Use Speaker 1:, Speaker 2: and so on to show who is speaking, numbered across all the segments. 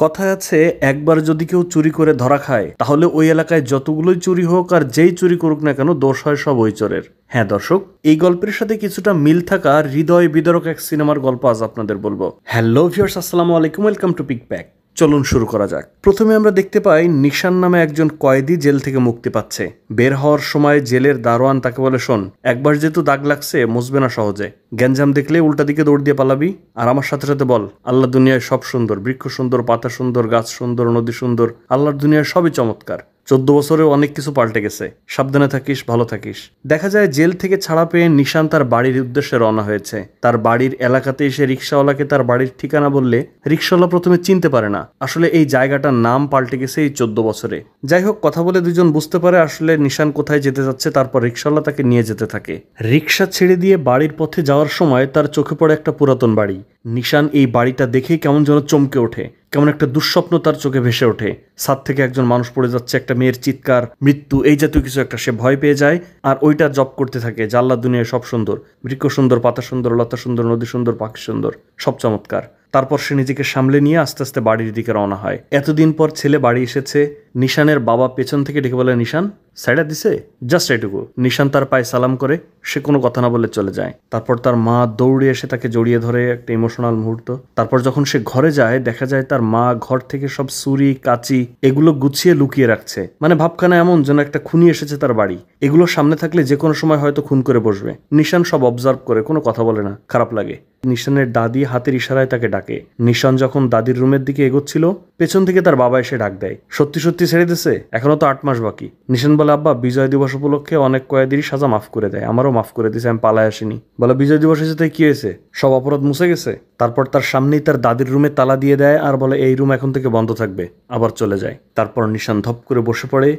Speaker 1: কথায় আছে একবার যদি কেউ চুরি করে ধরা খায় তাহলে ওই এলাকায় যতগুলোই চুরি হোক আর যেই চুরি করুক না কেন দোষ হয় সব ওই চোরের। হ্যাঁ দর্শক, এই গল্পের সাথে কিছুটা মিল থাকা হৃদয় বিদারক এক সিনেমার গল্প আজ আপনাদের বলবো। হ্যালো ভিউয়ার্স, আসসালামু আলাইকুম, ওয়েলকাম টু পিক প্যাক। চলুন শুরু করা যাক। প্রথমে আমরা দেখতে পাই নিশান নামে একজন কয়েদি জেল থেকে মুক্তি পাচ্ছে। বের হওয়ার সময় জেলের দারোয়ান তাকে বলে, শোন, একবার যেহেতু দাগ লাগছে মুছবে না সহজে, গ্যাঞ্জাম দেখলে উল্টা দিকে দৌড় দিয়ে পালাবি, আর আমার সাথে সাথে বল আল্লাহ দুনিয়ায় সব সুন্দর, বৃক্ষ সুন্দর, পাতা সুন্দর, গাছ সুন্দর, নদী সুন্দর, আল্লাহর দুনিয়ায় সবই চমৎকার। 14 বছরেও অনেক কিছু পাল্টে গেছে, সাবধানে থাকিস, ভালো থাকিস। দেখা যায় জেল থেকে ছাড়া পেয়ে নিশান তার বাড়ির উদ্দেশ্যে রওনা হয়েছে। তার বাড়ির এলাকাতে এসে রিক্সাওয়ালাকে তার বাড়ির ঠিকানা বললে রিক্সাওয়ালা প্রথমে চিনতে পারে না, আসলে এই জায়গাটার নাম পাল্টে গেছে এই 14 বছরে। যাই হোক, কথা বলে দুজন বুঝতে পারে আসলে নিশান কোথায় যেতে যাচ্ছে। তারপর রিক্সাওয়ালা তাকে নিয়ে যেতে থাকে। রিক্সা ছেড়ে দিয়ে বাড়ির পথে যাওয়ার সময় তার চোখে পড়ে একটা পুরাতন বাড়ি। নিশান এই বাড়িটা দেখেই কেমন যেন চমকে ওঠে, কেমন একটা দুঃস্বপ্ন তার চোখে ভেসে ওঠে। ছাদ থেকে একজন মানুষ পড়ে যাচ্ছে, একটা মেয়ের চিৎকার, মৃত্যু, এই জাতীয় কিছু একটা। সে ভয় পেয়ে যায় আর ওইটা জপ করতে থাকে যে আল্লাহ দুনিয়ায় সব সুন্দর, বৃক্ষ সুন্দর, পাতা সুন্দর, লতা সুন্দর, নদী সুন্দর, পাখি সুন্দর, সব চমৎকার। তারপর সে নিজেকে সামলে নিয়ে আস্তে আস্তে বাড়ির দিকে রওনা হয়। এতদিন পর ছেলে বাড়ি এসেছে। নিশানের বাবা পেছন থেকে ডেকে বলে, নিশান সাইডা দিছে, জাস্ট এটুকু। নিশান তার পায়ে সালাম করে সে কোনো কথা না বলে চলে যায়। তারপর তার মা দৌড়ে এসে তাকে জড়িয়ে ধরে, একটা ইমোশনাল মুহূর্ত। তারপর যখন সে ঘরে যায় দেখা যায় তার মা ঘর থেকে সব ছুরি, কাঁচি এগুলো গুছিয়ে লুকিয়ে রাখছে। মানে ভাবখানা এমন যেন একটা খুনি এসেছে তার বাড়ি। এগুলো সামনে থাকলে যে কোনো সময় হয়তো খুন করে বসবে। নিশান সব অবজার্ভ করে, কোনো কথা বলে না, খারাপ লাগে। নিশানের দাদি হাতের ইশারায় তাকে ডাকে। নিশান যখন দাদির রুমের দিকে এগোচ্ছিল পেছন থেকে তার বাবা এসে ডাক দেয়, সত্যি সত্যি ছেড়ে দিছে? এখনো তো 8 মাস বাকি। নিশান বলে, আব্বা বিজয় দিবস উপলক্ষে অনেক কয়েদিরই সাজা মাফ করে দেয়, আমারও মাফ করে দিছে, আমি পালায় আসিনি। বলে, বিজয় দিবস এসে কি হয়েছে, সব অপরাধ মুছে গেছে? তারপর তার সামনেই তার দাদির রুমে তালা দিয়ে দেয় আর বলে, এই রুম এখন থেকে বন্ধ থাকবে, আবার চলে যায়। তারপর নিশান ধপ করে বসে পড়ে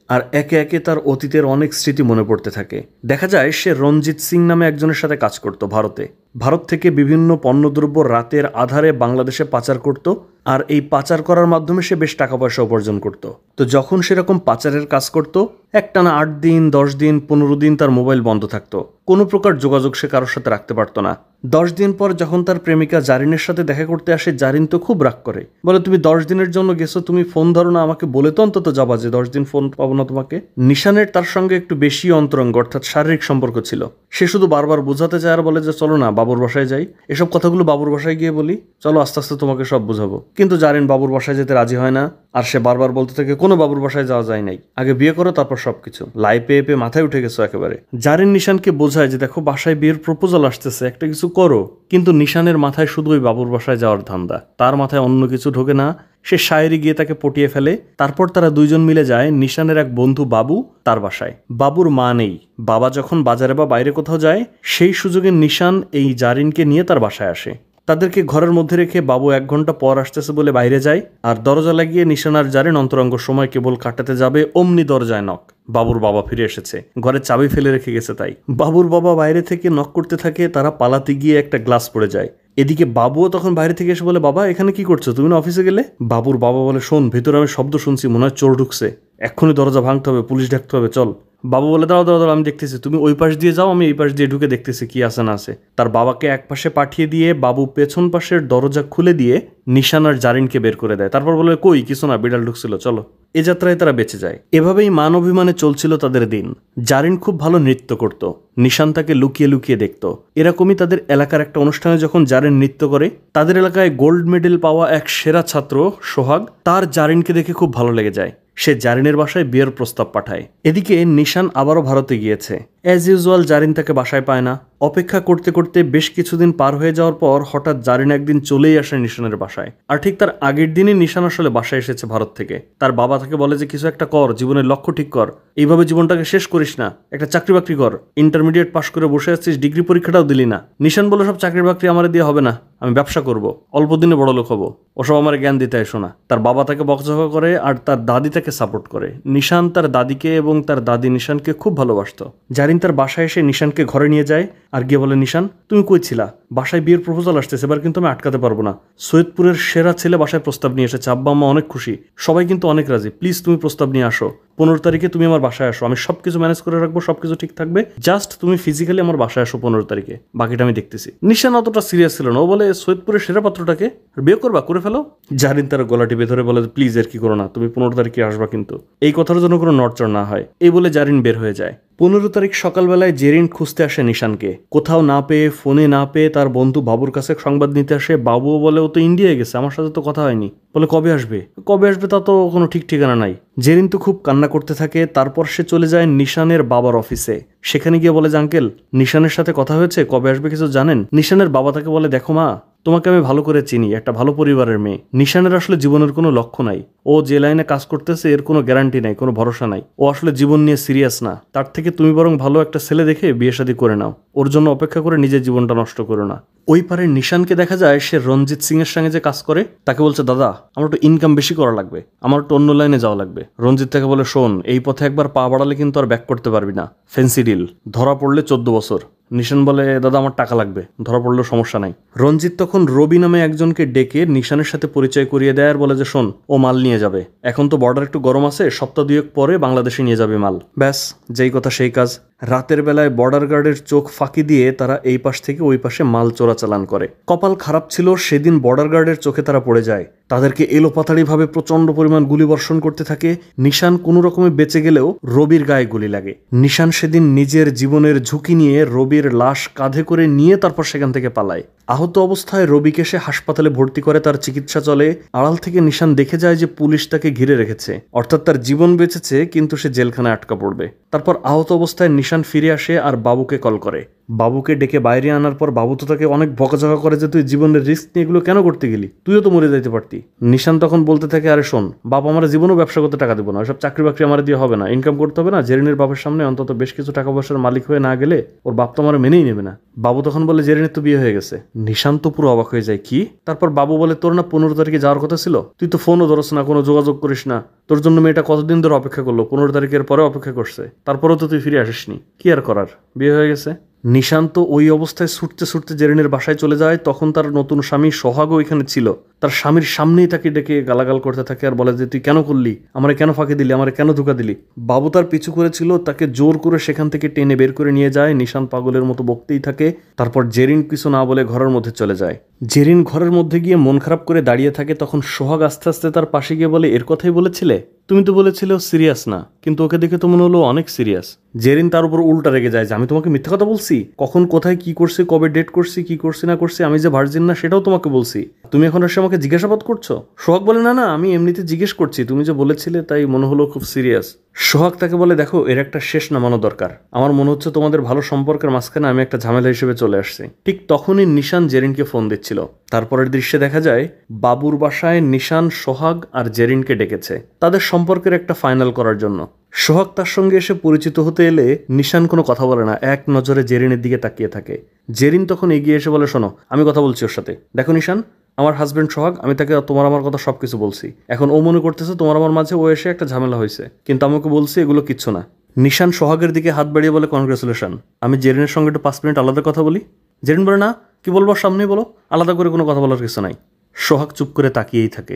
Speaker 1: আর একে একে তার অতীতের অনেক স্মৃতি মনে পড়তে থাকে। দেখা যায় সে রঞ্জিত সিং নামে একজনের সাথে কাজ করত ভারতে। ভারত থেকে বিভিন্ন পণ্যদ্রব্য রাতের আধারে বাংলাদেশে পাচার করত, আর এই পাচার করার মাধ্যমে সে বেশ টাকা পয়সা উপার্জন করত। তো যখন সেরকম পাচারের কাজ করত, একটানা 8 দিন, 10 দিন, 15 দিন তার মোবাইল বন্ধ থাকতো, কোনো প্রকার যোগাযোগ সে কারোর সাথে রাখতে পারত না। 10 দিন পর যখন তার প্রেমিকা জারিনের সাথে দেখা করতে আসে, জারিন তো খুব রাগ করে, বলে, তুমি 10 দিনের জন্য গেছো, তুমি ফোন ধরো না, আমাকে বলে তো অন্তত যাবা যে 10 দিন ফোন পাবো না তোমাকে। নিশানের তার সঙ্গে একটু বেশি অন্তরঙ্গ অর্থাৎ শারীরিক সম্পর্ক ছিল। সে শুধু বারবার বোঝাতে চায় আর বলে যে চলো না বাবুর বাসায় যাই। এসব কথাগুলো বাবুর বাসায় গিয়ে বলি, চলো আস্তে আস্তে তোমাকে সব বুঝাবো। কিন্তু জারিন বাবুর বাসায় যেতে রাজি হয় না, আর সে বারবার বলতে থাকে কোনো বাবুর বাসায় যাওয়া যায় নাই, আগে বিয়ে করো তারপর সবকিছু। লাই পেয়ে পেয়ে মাথায় উঠে গেছো একেবারে। জারিন নিশানকে বোঝায় যে দেখো বাসায় বিয়ের প্রপোজাল আসতেছে, একটা কিছু করো। কিন্তু নিশানের মাথায় শুধু ওই বাবুর বাসায় যাওয়ার ধান্দা, তার মাথায় অন্য কিছু ঢোকে না। সে শায়েরি গিয়ে তাকে পটিয়ে ফেলে। তারপর তারা দুইজন মিলে যায় নিশানের এক বন্ধু বাবু তার বাসায়। বাবুর মা নেই, বাবা যখন বাজারে বা বাইরে কোথাও যায় সেই সুযোগে নিশান এই জারিনকে নিয়ে তার বাসায় আসে। তাদেরকে ঘরের মধ্যে রেখে বাবু 1 ঘন্টা পর আসতেছে বলে বাইরে যায়, আর দরজা লাগিয়ে নিশান আর জারিন অন্তরঙ্গ সময় কেবল কাটাতে যাবে, অমনি দরজায় নক। বাবুর বাবা ফিরে এসেছে, ঘরে চাবি ফেলে রেখে গেছে তাই। বাবুর বাবা বাইরে থেকে নক করতে থাকে, তারা পালাতে গিয়ে একটা গ্লাস পড়ে যায়। এদিকে বাবুও তখন বাইরে থেকে এসে বলে, বাবা এখানে কি করছো, তুমি না অফিসে গেলে? বাবুর বাবা বলে, শোন, ভেতরে আমি শব্দ শুনছি, মনে হয় চোর ঢুকছে, এক্ষুনি দরজা ভাঙতে হবে, পুলিশ ডাকতে হবে, চল। বাবু বলে, দাঁড়াও দাঁড়াও দাঁড়াও, আমি দেখতেছি, তুমি ওই পাশ দিয়ে যাও, আমি এই পাশ দিয়ে ঢুকে দেখতেছি কি আছে না আছে। তার বাবাকে এক পাশে পাঠিয়ে দিয়ে বাবু পেছন পাশের দরজা খুলে দিয়ে নিশান আর জারিনকে বের করে দেয়। তারপর বলে, কই কিছু না, বিড়াল ঢুকছিল, চলো। এ যাত্রায় তারা বেঁচে যায়। এভাবেই মান অভিমানে চলছিল তাদের দিন। জারিন খুব ভালো নৃত্য করত, নিশান তাকে লুকিয়ে লুকিয়ে দেখত। এরকমই তাদের এলাকার একটা অনুষ্ঠানে যখন জারিন নৃত্য করে, তাদের এলাকায় গোল্ড মেডেল পাওয়া এক সেরা ছাত্র সোহাগ তার জারিনকে দেখে খুব ভালো লেগে যায়। সে জারিনের বাসায় বিয়ের প্রস্তাব পাঠায়। এদিকে নিশান আবারও ভারতে গিয়েছে। অ্যাজ ইউজুয়াল জারিন তাকে বাসায় পায় না। অপেক্ষা করতে করতে বেশ কিছুদিন পার হয়ে যাওয়ার পর হঠাৎ জারিন একদিন চলেই আসে নিশানের বাসায়। আর ঠিক তার আগের দিনই নিশান আসলে বাসায় এসেছে ভারত থেকে। তার বাবা তাকে বলে যে কিছু একটা কর, জীবনের লক্ষ্য ঠিক কর, এইভাবে জীবনটাকে শেষ করিস না, একটা চাকরি বাকরি কর, ইন্টারমিডিয়েট পাশ করে বসে আছিস, ডিগ্রি পরীক্ষাটাও দিলি না। নিশান বলে, সব চাকরি বাকরি আমার দিয়ে হবে না, আমি ব্যবসা করব, অল্প দিনে বড় লোক হবো, ওসব আমার জ্ঞান দিতে এসো না। তার বাবা তাকে বকঝকা করে আর তার দাদি তাকে সাপোর্ট করে। নিশান তার দাদিকে এবং তার দাদি নিশানকে খুব ভালোবাসত। জারিন তার বাসায় এসে নিশানকে ঘরে নিয়ে যায় আর গিয়ে বলে, নিশান তুমি কই ছিলা, বাসায় বিয়ের প্রপোজাল আসতেছে, এবার কিন্তু আমি আটকাতে পারবো না। সৈয়দপুরের সেরা ছেলে বাসায় প্রস্তাব নিয়ে এসেছে, আব্বা আম্মা অনেক খুশি, সবাই কিন্তু অনেক রাজি, প্লিজ তুমি প্রস্তাব নিয়ে আসো। 15 তারিখে তুমি আমার বাসায় আসো, আমি সবকিছু ম্যানেজ করে রাখবো, সবকিছু ঠিক থাকবে, জাস্ট তুমি ফিজিক্যালি আমার বাসায় আসো 15 তারিখে, বাকিটা আমি দেখতেছি। নিশান অতটা সিরিয়াস ছিল না, ও বলে সৈয়দপুরের সেরা পাত্রটাকে বিয়ে করবা, করে ফেলো। জারিন তার গলা টিপে ধরে বলে প্লিজ এর কি করো না, তুমি 15 তারিখে আসবা কিন্তু, এই কথার জন্য কোনো নড়চড় না হয়। এই বলে জারিন বের হয়ে যায়। 15 তারিখ সকালবেলায় জেরিন খুঁজতে আসে নিশানকে, কোথাও না পেয়ে, ফোনে না পেয়ে তার বন্ধু বাবুর কাছে সংবাদ নিতে আসে। বাবুও বলে ও তো ইন্ডিয়ায় গেছে, আমার সাথে তো কথা হয়নি। বলে কবে আসবে, কবে আসবে তা তো কোনো ঠিক ঠিকানা নাই। জেরিন তো খুব কান্না করতে থাকে। তারপর সে চলে যায় নিশানের বাবার অফিসে। সেখানে গিয়ে বলে যে আঙ্কেল, নিশানের সাথে কথা হয়েছে, কবে আসবে কিছু জানেন? নিশানের বাবা তাকে বলে দেখো মা, তোমাকে আমি ভালো করে চিনি, একটা ভালো পরিবারের মেয়ে। নিশানের আসলে জীবনের কোনো লক্ষ্য নাই, ও যে লাইনে কাজ করতেছে এর কোনো গ্যারান্টি নাই, কোনো ভরসা নাই, ও আসলে জীবন নিয়ে সিরিয়াস না। তার থেকে তুমি বরং ভালো একটা ছেলে দেখে বিয়ে শাদী করে নাও, ওর জন্য অপেক্ষা করে নিজের জীবনটা নষ্ট করো না। ওই পারে নিশানকে দেখা যায় সে রঞ্জিত সিং এর সঙ্গে যে কাজ করে তাকে বলছে দাদা আমার একটু ইনকাম বেশি করা লাগবে, আমার একটু অন্য লাইনে যাওয়া লাগবে। রঞ্জিত তাকে বলে শোন, এই পথে একবার পা বাড়ালে কিন্তু আর ব্যাক করতে পারবি না, ফেন্সি ডিল, ধরা পড়লে 14 বছর। নিশান বলে দাদা আমার টাকা লাগবে, ধরা পড়লেও সমস্যা নাই। রঞ্জিত তখন রবি নামে একজনকে ডেকে নিশানের সাথে পরিচয় করিয়ে দেয় আর বলে যে শোন, ও মাল নিয়ে যাবে, এখন তো বর্ডার একটু গরম আছে, সপ্তাহ 2 পরে বাংলাদেশে নিয়ে যাবে মাল। ব্যাস, যেই কথা সেই কাজ। রাতের বেলায় বর্ডার গার্ডের চোখ ফাঁকি দিয়ে তারা এই পাশ থেকে ওই পাশে মাল চোরাচালান করে। কপাল খারাপ ছিল, সেদিন বর্ডার গার্ডের চোখে তারা পড়ে যায়। তাদেরকে এলোপাতাড়িভাবে প্রচন্ড পরিমাণ গুলি বর্ষণ করতে থাকে। নিশান কোনো রকমে বেঁচে গেলেও রবির গায়ে গুলি লাগে। নিশান সেদিন নিজের জীবনের ঝুঁকি নিয়ে রবির লাশ কাঁধে করে নিয়ে তারপর সেখান থেকে পালায়। আহত অবস্থায় রবিকে সে হাসপাতালে ভর্তি করে, তার চিকিৎসা চলে। আড়াল থেকে নিশান দেখে যায় যে পুলিশ তাকে ঘিরে রেখেছে, অর্থাৎ তার জীবন বেঁচেছে কিন্তু সে জেলখানায় আটকা পড়বে। তারপর আহত অবস্থায় নিশান ফিরে আসে আর বাবুকে কল করে। বাবুকে ডেকে বাইরে আনার পর বাবু তো তাকে অনেক বকাঝকা করে যে তুই জীবনের রিস্ক নিয়ে এগুলো কেন করতে গেলি, তুইও তো মরে যাইতে পারতি। নিশান তখন বলতে থাকে আরে শোন বাপ, আমার জীবনও ব্যবসা করতে টাকা দেবো না, ওইসব চাকরি বাকরি আমার দিয়ে হবে না, ইনকাম করতে হবে না, জেরিনের বাপের সামনে অন্তত বেশ কিছু টাকা পয়সার মালিক হয়ে না গেলে ওর বাপ তো আমার মেনেই নেবে না। বাবু তখন বলে জেরিনের তো বিয়ে হয়ে গেছে। নিশান তো পুরো অবাক হয়ে যায়, কি? তারপর বাবু বলে তোর না 15 তারিখে যাওয়ার কথা ছিল, তুই তো ফোনও ধরস না, কোনো যোগাযোগ করিস না, তোর জন্য মেয়েটা কতদিন ধরে অপেক্ষা করলো, 15 তারিখের পরে অপেক্ষা করছে, তারপরেও তো তুই ফিরে আসিসনি, কি আর করার, বিয়ে হয়ে গেছে। নিশান্ত ওই অবস্থায় ছুটতে ছুটতে জেরিনের বাসায় চলে যায়। তখন তার নতুন স্বামী সোহাগও এখানে ছিল। তার স্বামীর সামনেই তাকে ডেকে গালাগাল করতে থাকে আর বলে যে তুই কেন করলি, আমারে কেন ফাঁকি দিলি, আমারে কেন ধোকা দিলি। বাবু তার পিছু করেছিল, তাকে জোর করে সেখান থেকে টেনে বের করে নিয়ে যায়। নিশান পাগলের মতো বকতেই থাকে। তারপর জেরিন কিছু না বলে ঘরের মধ্যে চলে যায়। জেরিন ঘরের মধ্যে গিয়ে মন খারাপ করে দাঁড়িয়ে থাকে। তখন সোহাগ আস্তে আস্তে তার পাশে গিয়ে বলে এর কথাই বলেছিলে, তুমি তো বলেছিলে সিরিয়াস না, কিন্তু ওকে দেখে তো মনে হলো অনেক সিরিয়াস। জেরিন তার উপর উল্টা রেগে যায় যে আমি তোমাকে মিথ্যা কথা বলছি, কখন কোথায় কি করছি, কবে ডেট করছি, কি করছি না করছি, আমি যে ভার্জিন না সেটাও তোমাকে বলছি, তুমি এখন এসে আমাকে জিজ্ঞাসাবাদ করছো। সোহাগ বলে না না, আমি এমনিতে জিজ্ঞেস করছি, তুমি যে বলেছিলে তাই মনে হলো খুব সিরিয়াস। সোহাগ তাকে বলে দেখো এর একটা শেষ নামানো দরকার, আমার মনে হচ্ছে তোমাদের ভালো সম্পর্কের মাঝখানে আমি একটা ঝামেলা হিসেবে চলে আসছি। ঠিক তখনই নিশান জেরিনকে ফোন দিচ্ছিল। তারপরের দৃশ্যে দেখা যায় বাবুর বাসায় নিশান সোহাগ আর জেরিনকে ডেকেছে তাদের সম্পর্কের একটা ফাইনাল করার জন্য। সোহাগ তার সঙ্গে এসে পরিচিত হতে এলে নিশান কোনো কথা বলে না, এক নজরে জেরিনের দিকে তাকিয়ে থাকে। জেরিন তখন এগিয়ে এসে বলে শোনো আমি কথা বলছি ওর সাথে, দেখো নিশান আমার হাজব্যান্ড সোহাগ, আমি তাকে তোমার আমার কথা সবকিছু বলছি, এখন ও মনে করতেছে তোমার আমার মাঝে ও এসে একটা ঝামেলা হয়েছে, কিন্তু আমাকে বলছি এগুলো কিচ্ছু না। নিশান সোহাগের দিকে হাত বাড়িয়ে বলে কনগ্রেচুলেশন, আমি জেরিনের সঙ্গে একটু 5 মিনিট আলাদা কথা বলি। জেরিন বলে না, কি বলবো সামনেই বলো, আলাদা করে কোনো কথা বলার কিছু নাই। সোহাগ চুপ করে তাকিয়েই থাকে।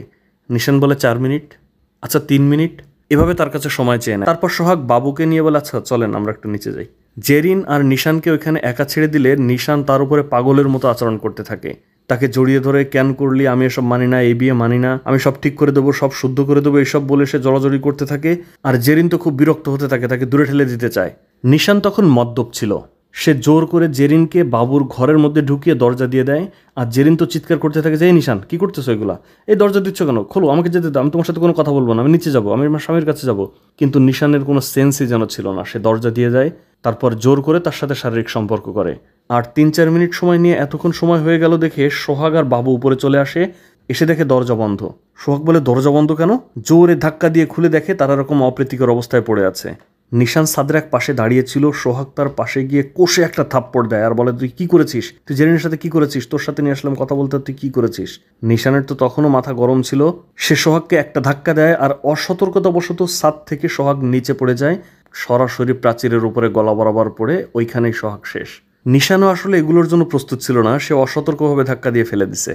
Speaker 1: নিশান বলে 4 মিনিট, আচ্ছা 3 মিনিট, এভাবে তার কাছে সময় চেয়ে নেয়। তারপর সোহাগ বাবুকে নিয়ে বলে আচ্ছা চলেন আমরা একটু নিচে যাই। জেরিন আর নিশানকে ওইখানে একা ছেড়ে দিলে নিশান তার উপরে পাগলের মতো আচরণ করতে থাকে। তাকে জড়িয়ে ধরে কেন করলি, আমি এসব মানি না, এই বিয়ে মানি না, আমি সব ঠিক করে দেবো, সব শুদ্ধ করে দেবো, এইসব বলে সে জড়াজড়ি করতে থাকে। আর জেরিন তো খুব বিরক্ত হতে থাকে, তাকে দূরে ঠেলে দিতে চায়। নিশান তখন মদ্যপ ছিল, সে জোর করে জেরিনকে বাবুর ঘরের মধ্যে ঢুকিয়ে দরজা দিয়ে দেয়। আর জেরিন তো চিৎকার করতে থাকে যে এই নিশান কি করতেছো এগুলা, এই দরজা দিচ্ছ কেন, খোলো, আমাকে যেতে দাও, আমি তোমার সাথে কোনো কথা বলবো না, আমি নিচে যাবো, আমি আমার স্বামীর কাছে যাবো। কিন্তু নিশানের কোনো সেন্সই যেন ছিল না, সে দরজা দিয়ে যায়। তারপর জোর করে তার সাথে শারীরিক সম্পর্ক করে। আর 3-4 মিনিট সময় নিয়ে এতক্ষণ সময় হয়ে গেল দেখে সোহাগ আর বাবু উপরে চলে আসে। এসে দেখে দরজা বন্ধ। সোহাগ বলে দরজা বন্ধ কেন? জোরে ধাক্কা দিয়ে খুলে দেখে তারা এরকম অপ্রীতিকর অবস্থায় পড়ে আছে। নিশান সাদের এক পাশে দাঁড়িয়েছিল। সোহাগ তার পাশে গিয়ে কষে একটা থাপ্পড় দেয় আর বলে তুই কি করেছিস, তুই জেরিনের সাথে কি করেছিস, তোর সাথে নিয়ে আসলাম কথা বলতে, তুই কি করেছিস। নিশানের তো তখনও মাথা গরম ছিল, সে সোহাগকে একটা ধাক্কা দেয় আর অসতর্কতাবশত ছাদ থেকে সোহাগ নিচে পড়ে যায়, সরাসরি প্রাচীরের উপরে গলা বরাবর পড়ে ওইখানেই সোহাগ শেষ। নিশানও আসলে এগুলোর জন্য প্রস্তুত ছিল না, সে অসতর্কভাবে ধাক্কা দিয়ে ফেলে দিছে।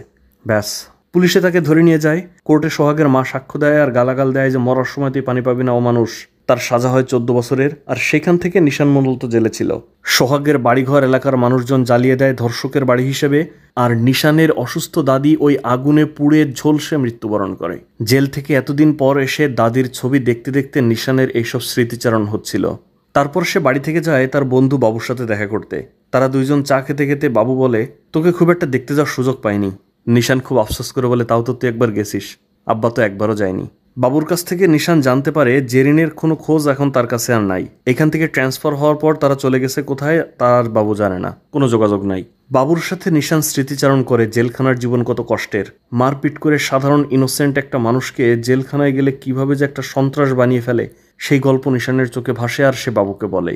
Speaker 1: ব্যাস, পুলিশে তাকে ধরে নিয়ে যায়। কোর্টে সোহাগের মা সাক্ষ্য দেয় আর গালাগাল দেয় যে মরার সময় তুই পানি পাবি না, ও মানুষ, তার সাজা হয় 14 বছরের, আর সেখান থেকে নিশান মূলত জেলে ছিল। সোহাগের বাড়িঘর এলাকার মানুষজন জ্বালিয়ে দেয় ধর্ষকের বাড়ি হিসেবে, আর নিশানের অসুস্থ দাদি ওই আগুনে পুড়ে ঝলসে মৃত্যুবরণ করে। জেল থেকে এতদিন পর এসে দাদির ছবি দেখতে দেখতে নিশানের এইসব স্মৃতিচারণ হচ্ছিল। তারপর সে বাড়ি থেকে যায় তার বন্ধু বাবুর সাথে দেখা করতে। তারা দুইজন চা খেতে খেতে বাবু বলে, তোকে খুব একটা দেখতে যাওয়ার সুযোগ পাইনি। নিশান খুব আফসোস করে বলে, তাও তো তুই একবার গেছিস, আব্বা তো একবারও যায়নি। বাবুর কাছ থেকে নিশান জানতে পারে জেরিনের কোনো খোঁজ এখন তার কাছে আর নাই। এখান থেকে ট্রান্সফার হওয়ার পর তারা চলে গেছে কোথায় তার বাবু জানে না, কোনো যোগাযোগ নাই। বাবুর সাথে নিশান স্মৃতিচারণ করে জেলখানার জীবন কত কষ্টের। মারপিট করে সাধারণ ইনোসেন্ট একটা মানুষকে জেলখানায় গেলে কিভাবে যে একটা সন্ত্রাস বানিয়ে ফেলে, সেই গল্প নিশানের চোখে ভাসে। আর সে বাবুকে বলে,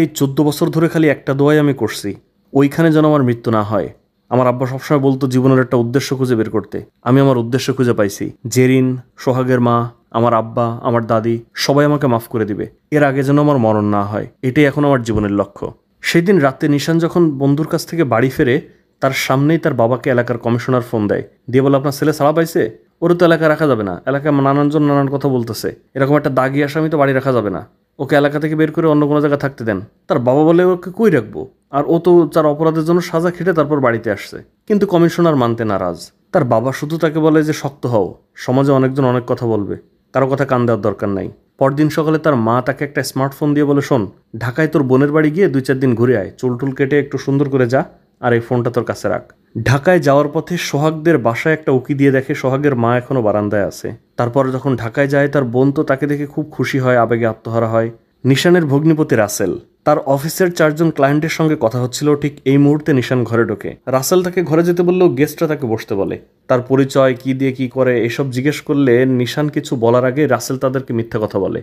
Speaker 1: এই 14 বছর ধরে খালি একটা দোয়াই আমি করছি, ওইখানে যেন আমার মৃত্যু না হয়। আমার আব্বা সবসময় বলতো জীবনের একটা উদ্দেশ্য খুঁজে বের করতে। আমি আমার উদ্দেশ্য খুঁজে পাইছি। জেরিন, সোহাগের মা, আমার আব্বা, আমার দাদি সবাই আমাকে মাফ করে দিবে। এর আগে যেন আমার মরণ না হয়, এটাই এখন আমার জীবনের লক্ষ্য। সেই দিন রাতে নিশান যখন বন্ধুর কাছ থেকে বাড়ি ফেরে, তার সামনেই তার বাবাকে এলাকার কমিশনার ফোন দেয়, দিয়ে বলে, আপনার ছেলে ছাড়া পাইছে, ওরা তো এলাকায় রাখা যাবে না, এলাকায় নানানজন নানান কথা বলতেছে, এরকম একটা দাগি আসামি তো বাড়ি রাখা যাবে না, ওকে এলাকা থেকে বের করে অন্য কোনো জায়গায় থাকতে দেন। তার বাবা বলে, ওকে কই রাখবো, আর ও তো তার অপরাধের জন্য সাজা খেটে তারপর বাড়িতে আসছে। কিন্তু কমিশনার মানতে নারাজ। তার বাবা শুধু তাকে বলে যে শক্ত হও, সমাজে অনেকজন অনেক কথা বলবে, কারো কথা কান দেওয়ার দরকার নাই। পরদিন সকালে তার মা তাকে একটা স্মার্টফোন দিয়ে বলে, শোন, ঢাকায় তোর বোনের বাড়ি গিয়ে 2-4 দিন ঘুরে আয়, চুল টুল কেটে একটু সুন্দর করে যা, আর এই ফোনটা তোর কাছে রাখ। ঢাকায় যাওয়ার পথে সোহাগদের বাসায় একটা উকি দিয়ে দেখে সোহাগের মা এখনো বারান্দায় আছে। তারপর যখন ঢাকায় যায়, তার বোন তো তাকে দেখে খুব খুশি হয়, আবেগে আত্মহারা হয়। নিশানের ভগ্নিপতি রাসেল, তার অফিসের 4 জন ক্লায়েন্টের সঙ্গে কথা হচ্ছিল, ঠিক এই মুহূর্তে নিশান ঘরে ঢোকে। রাসেল তাকে ঘরে যেতে বললেও গেস্টরা তাকে বসতে বলে। তার পরিচয় কি দিয়ে কি করে এসব জিজ্ঞেস করলে নিশান কিছু বলার আগে রাসেল তাদেরকে মিথ্যা কথা বলে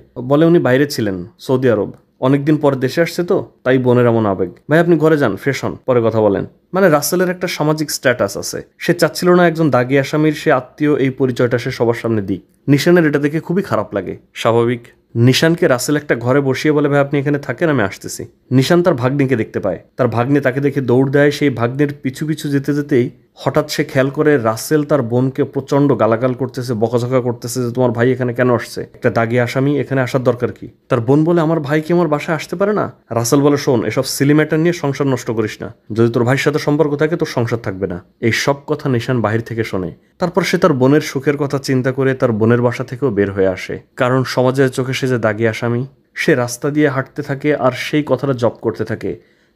Speaker 1: উনি বাইরে ছিলেন, সৌদি আরব, অনেকদিন পর দেশে আসছে তো তাই বোনের এমন আবেগ। ভাই আপনি ঘরে যান, ফ্রেশ হন, পরে কথা বলেন। মানে রাসেলের একটা সামাজিক স্ট্যাটাস আছে, সে চাচ্ছিল না একজন দাগি আসামির সে আত্মীয় এই পরিচয়টা সে সবার সামনে দিক। নিশানের এটা দেখে খুবই খারাপ লাগে, স্বাভাবিক। নিশানকে রাসেল একটা ঘরে বসিয়ে বলে, ভাই আপনি এখানে থাকেন, আমি আসতেছি। নিশান তার ভাগ্নিকে দেখতে পায়, তার ভাগ্নি তাকে দেখে দৌড় দেয়। সেই ভাগ্নের পিছু পিছু যেতে যেতেই হঠাৎ সে খেয়াল করে রাসেল তার বোনকে প্রচণ্ড গালাগাল করতেছে, বকাঝকা করতেছে যে তোমার ভাই এখানে কেন আসছে, একটা দাগি আসামি, এখানে আসার দরকার কি? তার বোন বলে, আমার ভাই কি আমার বাসায় আসতে পারে না? রাসেল বলে, শোন, এসব সিলি ম্যাটার নিয়ে সংসার নষ্ট করিস না, যদি তোর ভাইয়ের সাথে সম্পর্ক থাকে তোর সংসার থাকবে না। এই সব কথা নিশান বাহির থেকে শোনে। তারপর সে তার বোনের সুখের কথা চিন্তা করে তার বোনের বাসা থেকেও বের হয়ে আসে, কারণ সমাজের চোখে সে যে দাগি আসামি। সে রাস্তা দিয়ে হাঁটতে থাকে আর সেই কথাটা জপ করতে থাকে,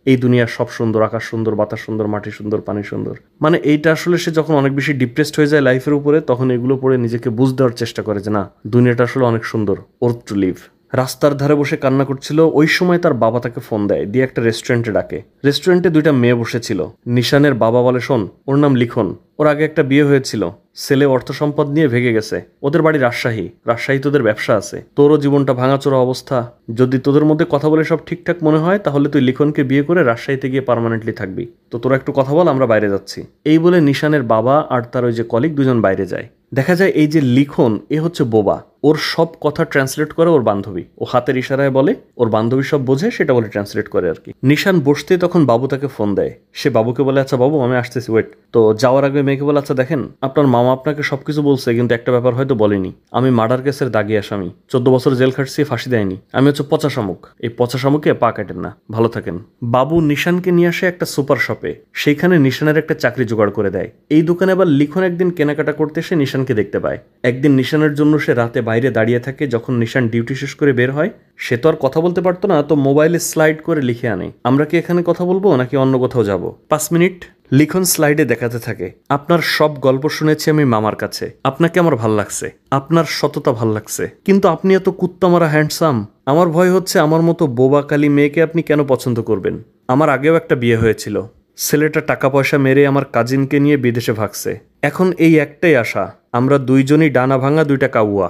Speaker 1: এই দুনিয়ার সব সুন্দর, আকাশ সুন্দর, বাতাস সুন্দর, মাটি সুন্দর, পানি সুন্দর। মানে এইটা আসলে সে যখন অনেক বেশি ডিপ্রেসড হয়ে যায় লাইফের উপরে, তখন এগুলো পড়ে নিজেকে বুঝ দেওয়ার চেষ্টা করে যে না, দুনিয়াটা আসলে অনেক সুন্দর, ওর্থ টু লিভ। রাস্তার ধারে বসে কান্না করছিল, ওই সময় তার বাবা তাকে ফোন দেয়, দিয়ে একটা রেস্টুরেন্টে ডাকে। রেস্টুরেন্টে 2টা মেয়ে বসেছিল। নিশানের বাবা বলে, শোন, ওর নাম লিখন, ওর আগে একটা বিয়ে হয়েছিল, ছেলে অর্থ সম্পদ নিয়ে ভেগে গেছে, ওদের বাড়ি রাজশাহী তোদের ব্যবসা আছে, তোরও জীবনটা ভাঙাচোরা অবস্থা, যদি তোদের মধ্যে কথা বলে সব ঠিকঠাক মনে হয় তাহলে তুই লিখনকে বিয়ে করে রাজশাহীতে গিয়ে পার্মানেন্টলি থাকবি, তো তোরা একটু কথা বল, আমরা বাইরে যাচ্ছি। এই বলে নিশানের বাবা আর তার ওই যে কলিগ 2জন বাইরে যায়। দেখা যায় এই যে লিখন, এ হচ্ছে বোবা, ওর সব কথা ট্রান্সলেট করে ওর বান্ধবী, ও হাতের ইশারায় বলে, ওর বান্ধবী সব বোঝে, সেটা বলে ট্রান্সলেট করে আর কি। নিশান বসতে তখন বাবু তাকে ফোন দেয়, সে বাবুকে বলে, আচ্ছা বাবু আমি আসতেছি, ওয়েট। তো যাওয়ার আগে মেয়েকে বলে, আচ্ছা দেখেন, আপনার মামা আপনাকে সবকিছু বলছে, কিন্তু একটা ব্যাপার হয়তো বলেনি, আমি মার্ডার কেসের দাগি আসামি, 14 বছর জেল খাটছি, ফাঁসি দেয়নি, আমি হচ্ছে পচা শামুক, এই পচা শামুকে পা কাটেন না, ভালো থাকেন। বাবু নিশানকে নিয়ে আসে একটা সুপার শপে, সেইখানে নিশানের একটা চাকরি জোগাড় করে দেয়। এই দোকানে আবার লিখন একদিন কেনাকাটা করতে এসে নিশানকে দেখতে পায়। একদিন নিশানের জন্য সে রাতে বাইরে দাঁড়িয়ে থাকে, যখন নিশান ডিউটি শেষ করে বের হয়, সে তো আর কথা বলতে পারতো না, তো মোবাইলে স্লাইড করে লিখে আনে, আমরা কি এখানে কথা বলবো নাকি অন্য কোথাও যাব, 5 মিনিট। লিখন স্লাইডে দেখাতে থাকে, আপনার সব গল্প শুনেছি আমি মামার কাছে, আপনাকে আমার ভাল লাগছে, আপনার সততা ভাল লাগছে, কিন্তু আপনি এত কুত্তামারা হ্যান্ডসাম, আমার ভয় হচ্ছে আমার মতো বোবা কালী মেয়েকে আপনি কেন পছন্দ করবেন। আমার আগেও একটা বিয়ে হয়েছিল, ছেলেটা টাকা পয়সা মেরে আমার কাজিনকে নিয়ে বিদেশে ভাগছে, এখন এই একটাই আশা, আমরা 2জনই ডানা ভাঙা 2টা কাউয়া,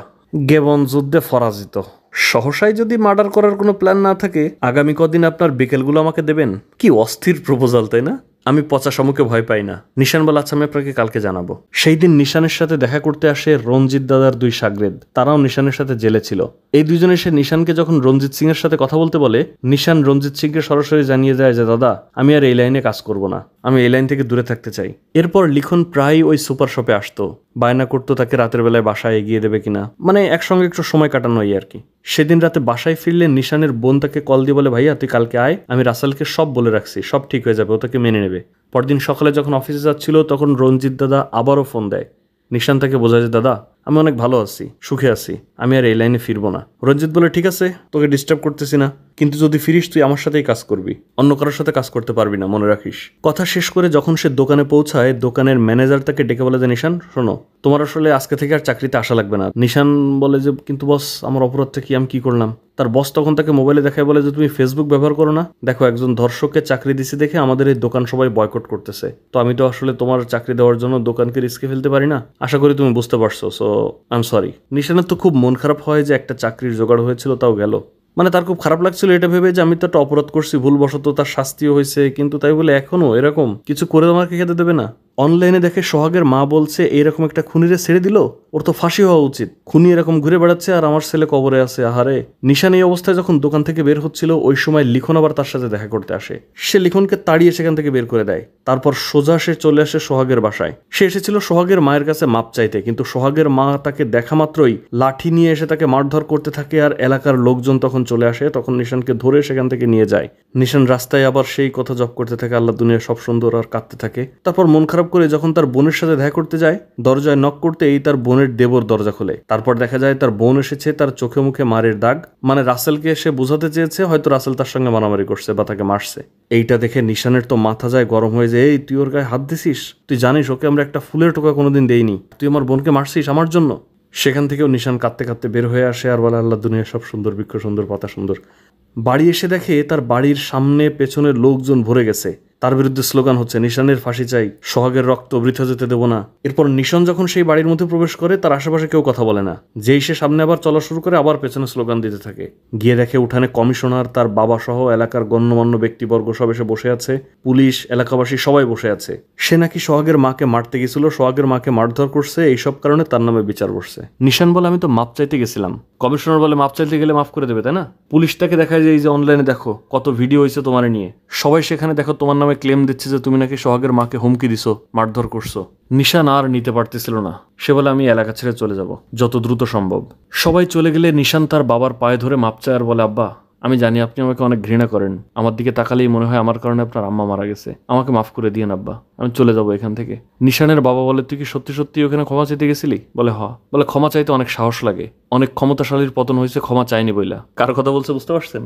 Speaker 1: গেবন যুদ্ধে পরাজিত। সহসায় যদি মার্ডার করার কোনো প্ল্যান না থাকে, আগামী কদিন আপনার বিকেলগুলো আমাকে দেবেন। কি অস্থির প্রপোজাল, তাই না? আমি পচা শামুকে ভয় পাই না। নিশান বলে, আচ্ছা আমি আপনাকে কালকে জানাবো। সেই দিন নিশানের সাথে দেখা করতে আসে রঞ্জিত দাদার 2 শাগরেদ, তারাও নিশানের সাথে জেলে ছিল। এই 2জন এসে নিশানকে যখন রঞ্জিত সিং এর সাথে কথা বলতে বলে, নিশান রঞ্জিত সিংকে সরাসরি জানিয়ে দেয় যে দাদা, আমি আর এই লাইনে কাজ করব না, আমি এই লাইন থেকে দূরে থাকতে চাই। এরপর লিখন প্রায় ওই সুপার শপে আসতো, বায়না করতো তাকে রাতের বেলায় বাসায় এগিয়ে দেবে কিনা, মানে একসঙ্গে একটু সময় কাটানো আর কি। সেদিন রাতে বাসায় ফিরলে নিশানের বোন তাকে কল দিয়ে বলে, ভাইয়া তুই কালকে আয়, আমি রাসেলকে সব বলে রাখছি, সব ঠিক হয়ে যাবে, ও তাকে মেনে নেবে। পরদিন সকালে যখন অফিসে যাচ্ছিল তখন রঞ্জিত দাদা আবারও ফোন দেয়। নিশান তাকে বোঝায় যে, দাদা আমি অনেক ভালো আছি, সুখে আছি, আমি আর এই লাইনে ফিরবো না। রঞ্জিত বলে, ঠিক আছে, তোকে ডিস্টার্ব করতেছি না, কিন্তু যদি ফিরিস তুই আমার সাথেই কাজ করবি, অন্য কারোর সাথে কাজ করতে পারবি না, মনে রাখিস। কথা শেষ করে যখন সে দোকানে পৌঁছায়, দোকানের ম্যানেজার তাকে ডেকে বলে যে, নিশান শোনো, তোমার আসলে আজকে থেকে আর চাকরিতে আসা লাগবে না। নিশান বলে যে, কিন্তু বস আমার অপরাধটা কি, আমি কি করলাম? তার বস তখন তাকে মোবাইলে দেখায় বলে যে, তুমি ফেসবুক ব্যবহার করো না, দেখো একজন ধর্ষককে চাকরি দিছি দেখে আমাদের এই দোকান সবাই বয়কট করতেছে, তো আমি তো আসলে তোমার চাকরি দেওয়ার জন্য দোকানকে রিস্কে ফেলতে পারি না, আশা করি তুমি বুঝতে পারছো, সো আই এম সরি। নিশানের তো খুব মন খারাপ হয় যে একটা চাকরির জোগাড় হয়েছিল তাও গেল, মানে তার খুব খারাপ লাগছিল এটা ভেবে যে আমি তো একটা অপরাধ করছি, ভুলবশত তার শাস্তিও হয়েছে, কিন্তু তাই বলে এখনো এরকম কিছু করে আমাকে খেতে দেবে না। অনলাইনে দেখে সোহাগের মা বলছে এইরকম একটা খুনিরে ছেড়ে দিল, ওর তো ফাঁসি হওয়া উচিত, খুনি এরকম ঘুরে বেড়াচ্ছে আর আমার ছেলে কবরে আছে, আহারে। নিশান এই অবস্থায় যখন দোকান থেকে বের হচ্ছিল ওই সময় লিখন আবার তার সাথে দেখা করতে আসে। সে লিখনকে তাড়িয়ে সেখান থেকে বের করে দেয়, তারপর সোজা সে চলে আসে সোহাগের বাসায়। সে এসেছিল সোহাগের মায়ের কাছে মাপ চাইতে, কিন্তু সোহাগের মা তাকে দেখা মাত্রই লাঠি নিয়ে এসে তাকে মারধর করতে থাকে, আর এলাকার লোকজন তখন চলে আসে, তখন নিশানকে ধরে সেখান থেকে নিয়ে যায়। নিশান রাস্তায় আবার সেই কথা জপ করতে থাকে, আল্লাহ দুনিয়া সব সুন্দর, আর কাঁদতে থাকে। তারপর মন খারাপ করে যখন তার বোনের সাথে দেখা করতে যায়, দরজায় নক করতেই তার বোনের দেবর দরজা খোলে। তারপর দেখা যায় তার বোন এসেছে, তার চোখে মুখে মারের দাগ, মানে রাসেলকে সে বোঝাতে চেয়েছে হয়তো রাসেল তার সঙ্গে মারামারি করছে বা তাকে মারছে। এইটা দেখে নিশানের তো মাথা যায় গরম হয়ে যায়, এই তুই ওর গায়ে হাত দিছিস, তুই জানিস ওকে আমরা একটা ফুলের টোকা কোনোদিন দেইনি, তুই আমার বোনকে মারছিস আমার জন্য। সেখান থেকেও নিশান কাঁদতে কাঁদতে বের হয়ে আসে আর বলে, আল্লাহ দুনিয়া সব সুন্দর, বৃক্ষ সুন্দর, পাতা সুন্দর। বাড়ি এসে দেখে তার বাড়ির সামনে পেছনের লোকজন ভরে গেছে, তার বিরুদ্ধে স্লোগান হচ্ছে, নিশানের ফাঁসি চাই, সোহাগের রক্ত বৃথা যেতে দেবো না। এরপর নিশান যখন সেই বাড়ির মধ্যে প্রবেশ করে তার আশেপাশে কেউ কথা বলে না, যেই সে সামনে আবার চলা শুরু করে আবার পেছনে স্লোগান দিতে থাকে। গিয়ে দেখে উঠানে কমিশনার, তার বাবা সহ এলাকার গণ্যমান্য ব্যক্তিবর্গ সব এসে বসে আছে, পুলিশ, এলাকাবাসী সবাই বসে আছে। সে নাকি সোহাগের মাকে মারতে গেছিল, সোহাগের মাকে মারধর করছে, এইসব কারণে তার নামে বিচার বসছে। নিশান বলে, আমি তো মাপ চাইতে গেছিলাম। কমিশনার বলে, মাপ চাইতে গেলে মাফ করে দেবে তাই না? পুলিশ তাকে দেখায় যে, এই যে অনলাইনে দেখো কত ভিডিও হয়েছে তোমার নিয়ে, সবাই সেখানে দেখো তোমার নামে ক্লেম দিচ্ছে যে তুমি নাকি সোহাগের মাকে হুমকি দিছো, মারধর করছো। নিশান আর নিতে পারতেছিল না, সে বলে, আমি এলাকা ছেড়ে চলে যাব যত দ্রুত সম্ভব। সবাই চলে গেলে নিশান তার বাবার পায়ে ধরে মাপ চায় আর বলে, আব্বা আমি জানি আপনি আমাকে অনেক ঘৃণা করেন, আমার দিকে তাকালেই মনে হয় আমার কারণে আপনার আম্মা মারা গেছে, আমাকে মাফ করে দিয়েন আব্বা, আমি চলে যাবো এখান থেকে। নিশানের বাবা বলে, তুই কি সত্যি সত্যি ওখানে ক্ষমা চাইতে গেছিলি? বলে, হ। বলে, ক্ষমা চাইতে অনেক সাহস লাগে, অনেক ক্ষমতাশালীর পতন হয়েছে, ক্ষমা চাইনি বইলা। কার কথা বলছে বুঝতে পারছেন?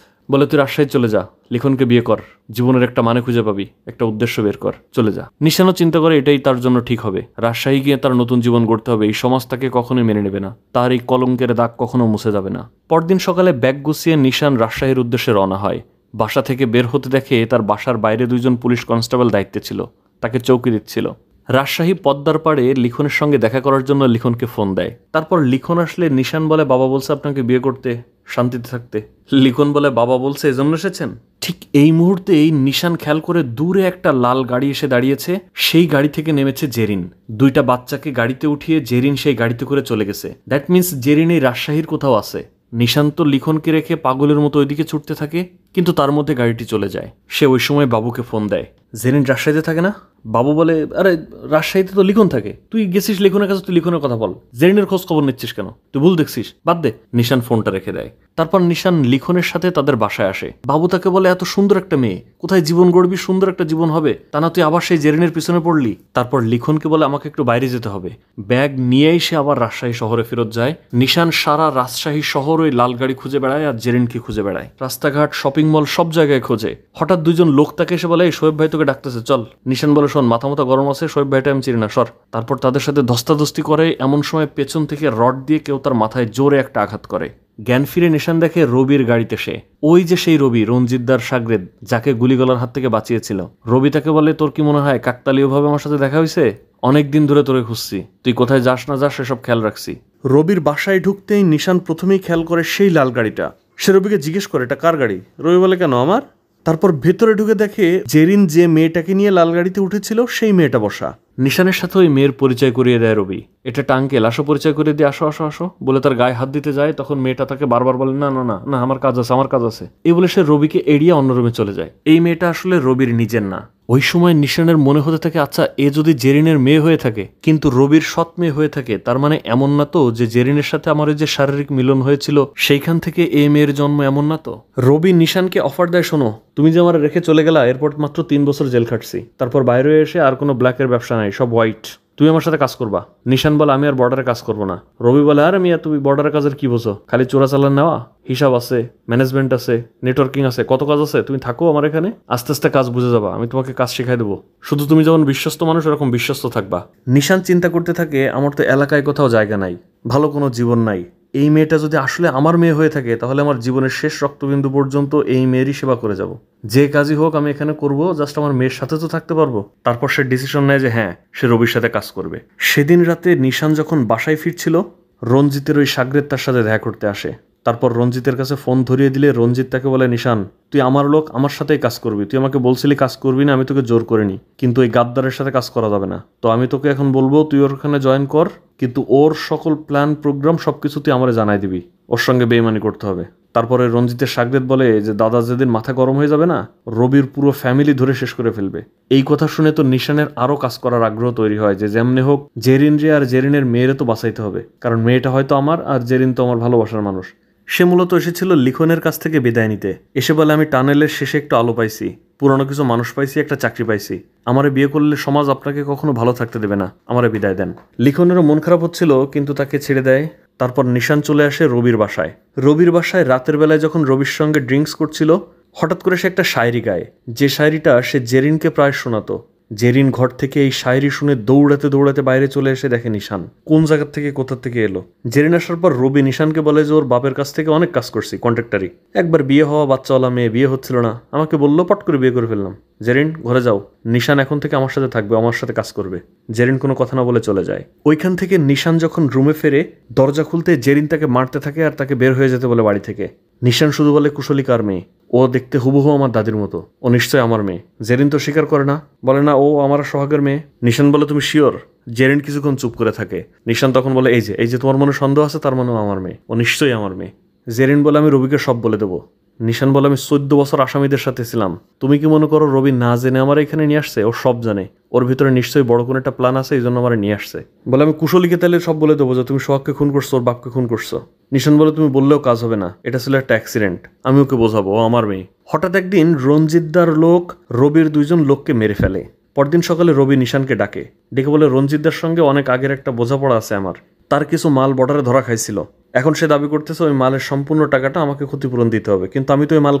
Speaker 1: বলে, তুই রাজশাহী চলে যা, লিখনকে বিয়ে কর, জীবনের একটা মানে খুঁজে পাবি, একটা উদ্দেশ্য বের কর, চলে যা। নিশানও চিন্তা করে এটাই তার জন্য ঠিক হবে, রাজশাহী গিয়ে তার নতুন জীবন গড়তে হবে, এই সমাজ তাকে কখনোই মেনে নেবে না, তার এই কলঙ্কের দাগ কখনো মুছে যাবে না। পরদিন সকালে ব্যাগ গুছিয়ে নিশান রাজশাহীর উদ্দেশ্যে রওনা হয়। বাসা থেকে বের হতে দেখে তার বাসার বাইরে 2 জন পুলিশ কনস্টেবল দায়িত্বে ছিল, তাকে চৌকি দিচ্ছিল। রাজশাহী পদ্মার পাড়ে লিখনের সঙ্গে দেখা করার জন্য লিখনকে ফোন দেয়। তারপর লিখন আসলে নিশান বলে, বাবা বলছে আপনাকে বিয়ে করতে, শান্তিতে থাকতে। লিখন বলে, বাবা বলছে এজন্য এসেছেন? ঠিক এই মুহূর্তেই নিশান খেয়াল করে দূরে একটা লাল গাড়ি এসে দাঁড়িয়েছে, সেই গাড়ি থেকে নেমেছে জেরিন। 2টা বাচ্চাকে গাড়িতে উঠিয়ে জেরিন সেই গাড়িতে করে চলে গেছে। দ্যাট মিন্স জেরিন এই রাজশাহীর কোথাও আছে। নিশান তো লিখনকে রেখে পাগলের মতো ওইদিকে ছুটতে থাকে, কিন্তু তার মধ্যে গাড়িটি চলে যায়। সে ওই সময় বাবুকে ফোন দেয়। জেরিন রাজশাহীতে থাকে না? বাবু বলে, আরে রাজশাহীতে তো লিখন থাকে, তুই গেছিস লিখনের কাছে, তুই লিখনের কথা বল, জেরিনের খোঁজ খবর নিচ্ছিস কেন, তুই ভুল দেখছিস, বাদ দে। নিশান ফোনটা রেখে দেয়। তারপর নিশান লিখনের সাথে তাদের বাসায় আসে। বাবু তাকে বলে, এত সুন্দর একটা মেয়ে, কোথায় জীবন গড়বি, সুন্দর একটা জীবন হবে, তা না তুই আবার সেই জেরিনের পিছনে পড়লি। তারপর লিখনকে বলে, আমাকে একটু বাইরে যেতে হবে। ব্যাগ নিয়েই সে আবার রাজশাহী শহরে ফেরত যায়। নিশান সারা রাজশাহী শহর ওই লাল গাড়ি খুঁজে বেড়ায় আর জেরিনকে খুঁজে বেড়ায়, রাস্তাঘাট, শপিং মল, সব জায়গায় খোঁজে। হঠাৎ 2 জন লোক তাকে এসে বলে, এই শোয়েব ভাই তোকে ডাকতেছে, চল। নিশান বলে, শোন মাথা মতো গরম আছে, শোয়েব ভাইটা আমি চিনি না, সর। তারপর তাদের সাথে ধস্তাধস্তি করে, এমন সময় পেছন থেকে রড দিয়ে কেউ তার মাথায় জোরে একটা আঘাত করে। জ্ঞান ফিরে নিশান দেখে রবির গাড়িতে সে, ওই যে সেই রবি, রঞ্জিতদার সাগরেদ, যাকে গুলিগলার হাত থেকে বাঁচিয়েছিল। রবি তাকে বলে, তোর কি মনে হয় কাকতালীয়ভাবে আমার সাথে দেখা হয়েছে? অনেকদিন ধরে তোরে খুঁজছি, তুই কোথায় যাস না যাস সেসব খেয়াল রাখছি। রবির বাসায় ঢুকতেই নিশান প্রথমেই খেয়াল করে সেই লাল গাড়িটা। সে রবিকে জিজ্ঞেস করে, এটা কার গাড়ি? রবি বলে, কেন আমার? তারপর ভেতরে ঢুকে দেখে জেরিন যে মেয়েটাকে নিয়ে লাল গাড়িতে উঠেছিল সেই মেয়েটা বসা। নিশানের সাথে ওই মেয়ের পরিচয় করিয়ে দেয় রবি। এটা টাঙ্কেল, আসো পরিচয় করে দিয়ে, আসো আসো আসো বলে তার গায়ে হাত দিতে যায়। তখন মেয়েটা তাকে বারবার বলে, না না না না, আমার কাজ আছে, আমার কাজ আছে। এই বলে সে রবিকে এড়িয়ে অন্য রুমে চলে যায়। এই মেয়েটা আসলে রবির নিজের না, ওই সময় নিশানের মনে হতে থাকে আচ্ছা এ যদি জেরিনের মেয়ে হয়ে থাকে কিন্তু রবির সৎ মেয়ে হয়ে থাকে তার মানে এমন না তো যে জেরিনের সাথে আমার যে শারীরিক মিলন হয়েছিল সেইখান থেকে এ মেয়ের জন্ম, এমন না তো। রবি নিশানকে অফার দেয়, শোনো তুমি যে আমার রেখে চলে গেলা এরপর মাত্র 3 বছর জেল খাটছি, তারপর বাইরে এসে আর কোনো ব্ল্যাকের ব্যবসা নাই, সব হোয়াইট, তুমি আমার সাথে কাজ করবা। নিশান বলে আমি আর বর্ডারে কাজ করবো না। রবি বলে আরে মিয়া তুমি বর্ডারের কাজের কি বোঝো, খালি চোরাচালান নেওয়া, হিসাব আছে, ম্যানেজমেন্ট আছে, নেটওয়ার্কিং আছে, কত কাজ আছে, তুমি থাকো আমার এখানে, আস্তে আস্তে কাজ বুঝে যাবা, আমি তোমাকে কাজ শেখাই দেবো, শুধু তুমি যেমন বিশ্বস্ত মানুষ এরকম বিশ্বস্ত থাকবা। নিশান চিন্তা করতে থাকে আমার তো এলাকায় কোথাও জায়গা নাই, ভালো কোনো জীবন নাই, এই মেয়েটা যদি আসলে আমার মেয়ে হয়ে থাকে তাহলে আমার জীবনের শেষ রক্তবিন্দু পর্যন্ত এই মেয়েরই সেবা করে যাব, যে কাজই হোক আমি এখানে করব, জাস্ট আমার মেয়ের সাথে তো থাকতে পারবো। তারপর সে ডিসিশন নেয় যে হ্যাঁ সে রবির সাথে কাজ করবে। সেদিন রাতে নিশান যখন বাসায় ফিরছিল রঞ্জিতের ওই সাগরেদ তার সাথে দেখা করতে আসে। তারপর রঞ্জিতের কাছে ফোন ধরিয়ে দিলে রঞ্জিত তাকে বলে নিশান তুই আমার লোক, আমার সাথেই কাজ করবি, তুই আমাকে বলছিলি কাজ করবি না, আমি তোকে জোর করিনি, কিন্তু এই গাদ্দারের সাথে কাজ করা যাবে না, তো আমি তোকে এখন বলবো তুই ওর ওখানে জয়েন কর, কিন্তু ওর সকল প্ল্যান প্রোগ্রাম সবকিছু তুই আমারে জানাই দিবি, ওর সঙ্গে বেইমানি করতে হবে। তারপরে রঞ্জিতের সাগরেদ বলে যে দাদা যেদিন মাথা গরম হয়ে যাবে না রবির পুরো ফ্যামিলি ধরে শেষ করে ফেলবে। এই কথা শুনে তো নিশানের আরো কাজ করার আগ্রহ তৈরি হয় যে যেমনি হোক জেরিন রে আর জেরিনের মেয়েরে তো বাঁচাইতে হবে, কারণ মেয়েটা হয়তো আমার আর জেরিন তো আমার ভালোবাসার মানুষ। সে মূলত এসেছিল লিখনের কাছ থেকে বিদায় নিতে, এসে বলে আমি টানেলের শেষে একটু আলো পাইছি, পুরানো কিছু মানুষ পাইছি, একটা চাকরি পাইছি, আমারে বিয়ে করলে সমাজ আপনাকে কখনো ভালো থাকতে দেবে না, আমারে বিদায় দেন। লিখনেরও মন খারাপ হচ্ছিল কিন্তু তাকে ছেড়ে দেয়। তারপর নিশান চলে আসে রবির বাসায়। রবির বাসায় রাতের বেলায় যখন রবির সঙ্গে ড্রিঙ্কস করছিল হঠাৎ করে সে একটা শায়রি গায়, যে শায়রিটা সে জেরিনকে প্রায় শোনাতো। জেরিন ঘর থেকে এই শায়রি শুনে দৌড়াতে দৌড়াতে বাইরে চলে এসে দেখে নিশান কোন জায়গা থেকে কোথা থেকে এলো। জেরিন আসার পর রবি নিশানকে বলে যে ওর বাপের কাছ থেকে অনেক কাজ করছি, কন্ট্রাক্টারি, একবার বিয়ে হওয়া বাচ্চাওয়ালা মেয়ে, বিয়ে হচ্ছিল না, আমাকে বললো পট করে বিয়ে করে ফেললাম। জেরিন ঘরে যাও, নিশান এখন থেকে আমার সাথে থাকবে, আমার সাথে কাজ করবে। জেরিন কোনো কথা না বলে চলে যায়। ওইখান থেকে নিশান যখন রুমে ফেরে দরজা খুলতে জেরিন তাকে মারতে থাকে আর তাকে বের হয়ে যেতে বলে বাড়ি থেকে। নিশান শুধু বলে কুশলী কার মেয়ে, ও দেখতে হুবহু আমার দাদির মতো, ও নিশ্চয় আমার মেয়ে। জেরিন তো স্বীকার করে না, বলে না ও আমার সোহাগের মেয়ে। নিশান বলে তুমি শিওর? জেরিন কিছুক্ষণ চুপ করে থাকে। নিশান তখন বলে এই যে তোমার মনে সন্দেহ আছে, তার মানে আমার মেয়ে, ও নিশ্চয়ই আমার মেয়ে। জেরিন বলে আমি রবিকে সব বলে দেবো। নিশান বলে আমি 14 বছর আসামিদের সাথে ছিলাম, তুমি কি মনে করো রবি না জেনে আমার এখানে নিয়ে আসছে? ও সব জানে, ওর ভিতরে নিশ্চয়ই বড় কোনো একটা প্ল্যান আছে, এই জন্য আমার নিয়ে আসছে। বলে আমি কুশলীকে তাহলে সব বলে দেবো যে তুমি সোহাগকে খুন করছো, ওর বাপকে খুন করছো। নিশান বলে তুমি বললেও কাজ হবে না, এটা ছিল একটা অ্যাক্সিডেন্ট, আমি ওকে বোঝাবো, ও আমার মেয়ে। হঠাৎ একদিন রঞ্জিতদার লোক রবির 2 জন লোককে মেরে ফেলে। পরদিন সকালে রবি নিশানকে ডাকে, ডেকে বলে রঞ্জিতদার সঙ্গে অনেক আগের একটা বোঝাপড়া আছে আমার, তার কিছু মাল বর্ডারে ধরা খাইছিল, এখন সে দাবি করতেছে ওই মালের সম্পূর্ণ টাকাটা আমাকে ক্ষতিপূরণ দিতে হবে, কিন্তু আমি তো ওই মাল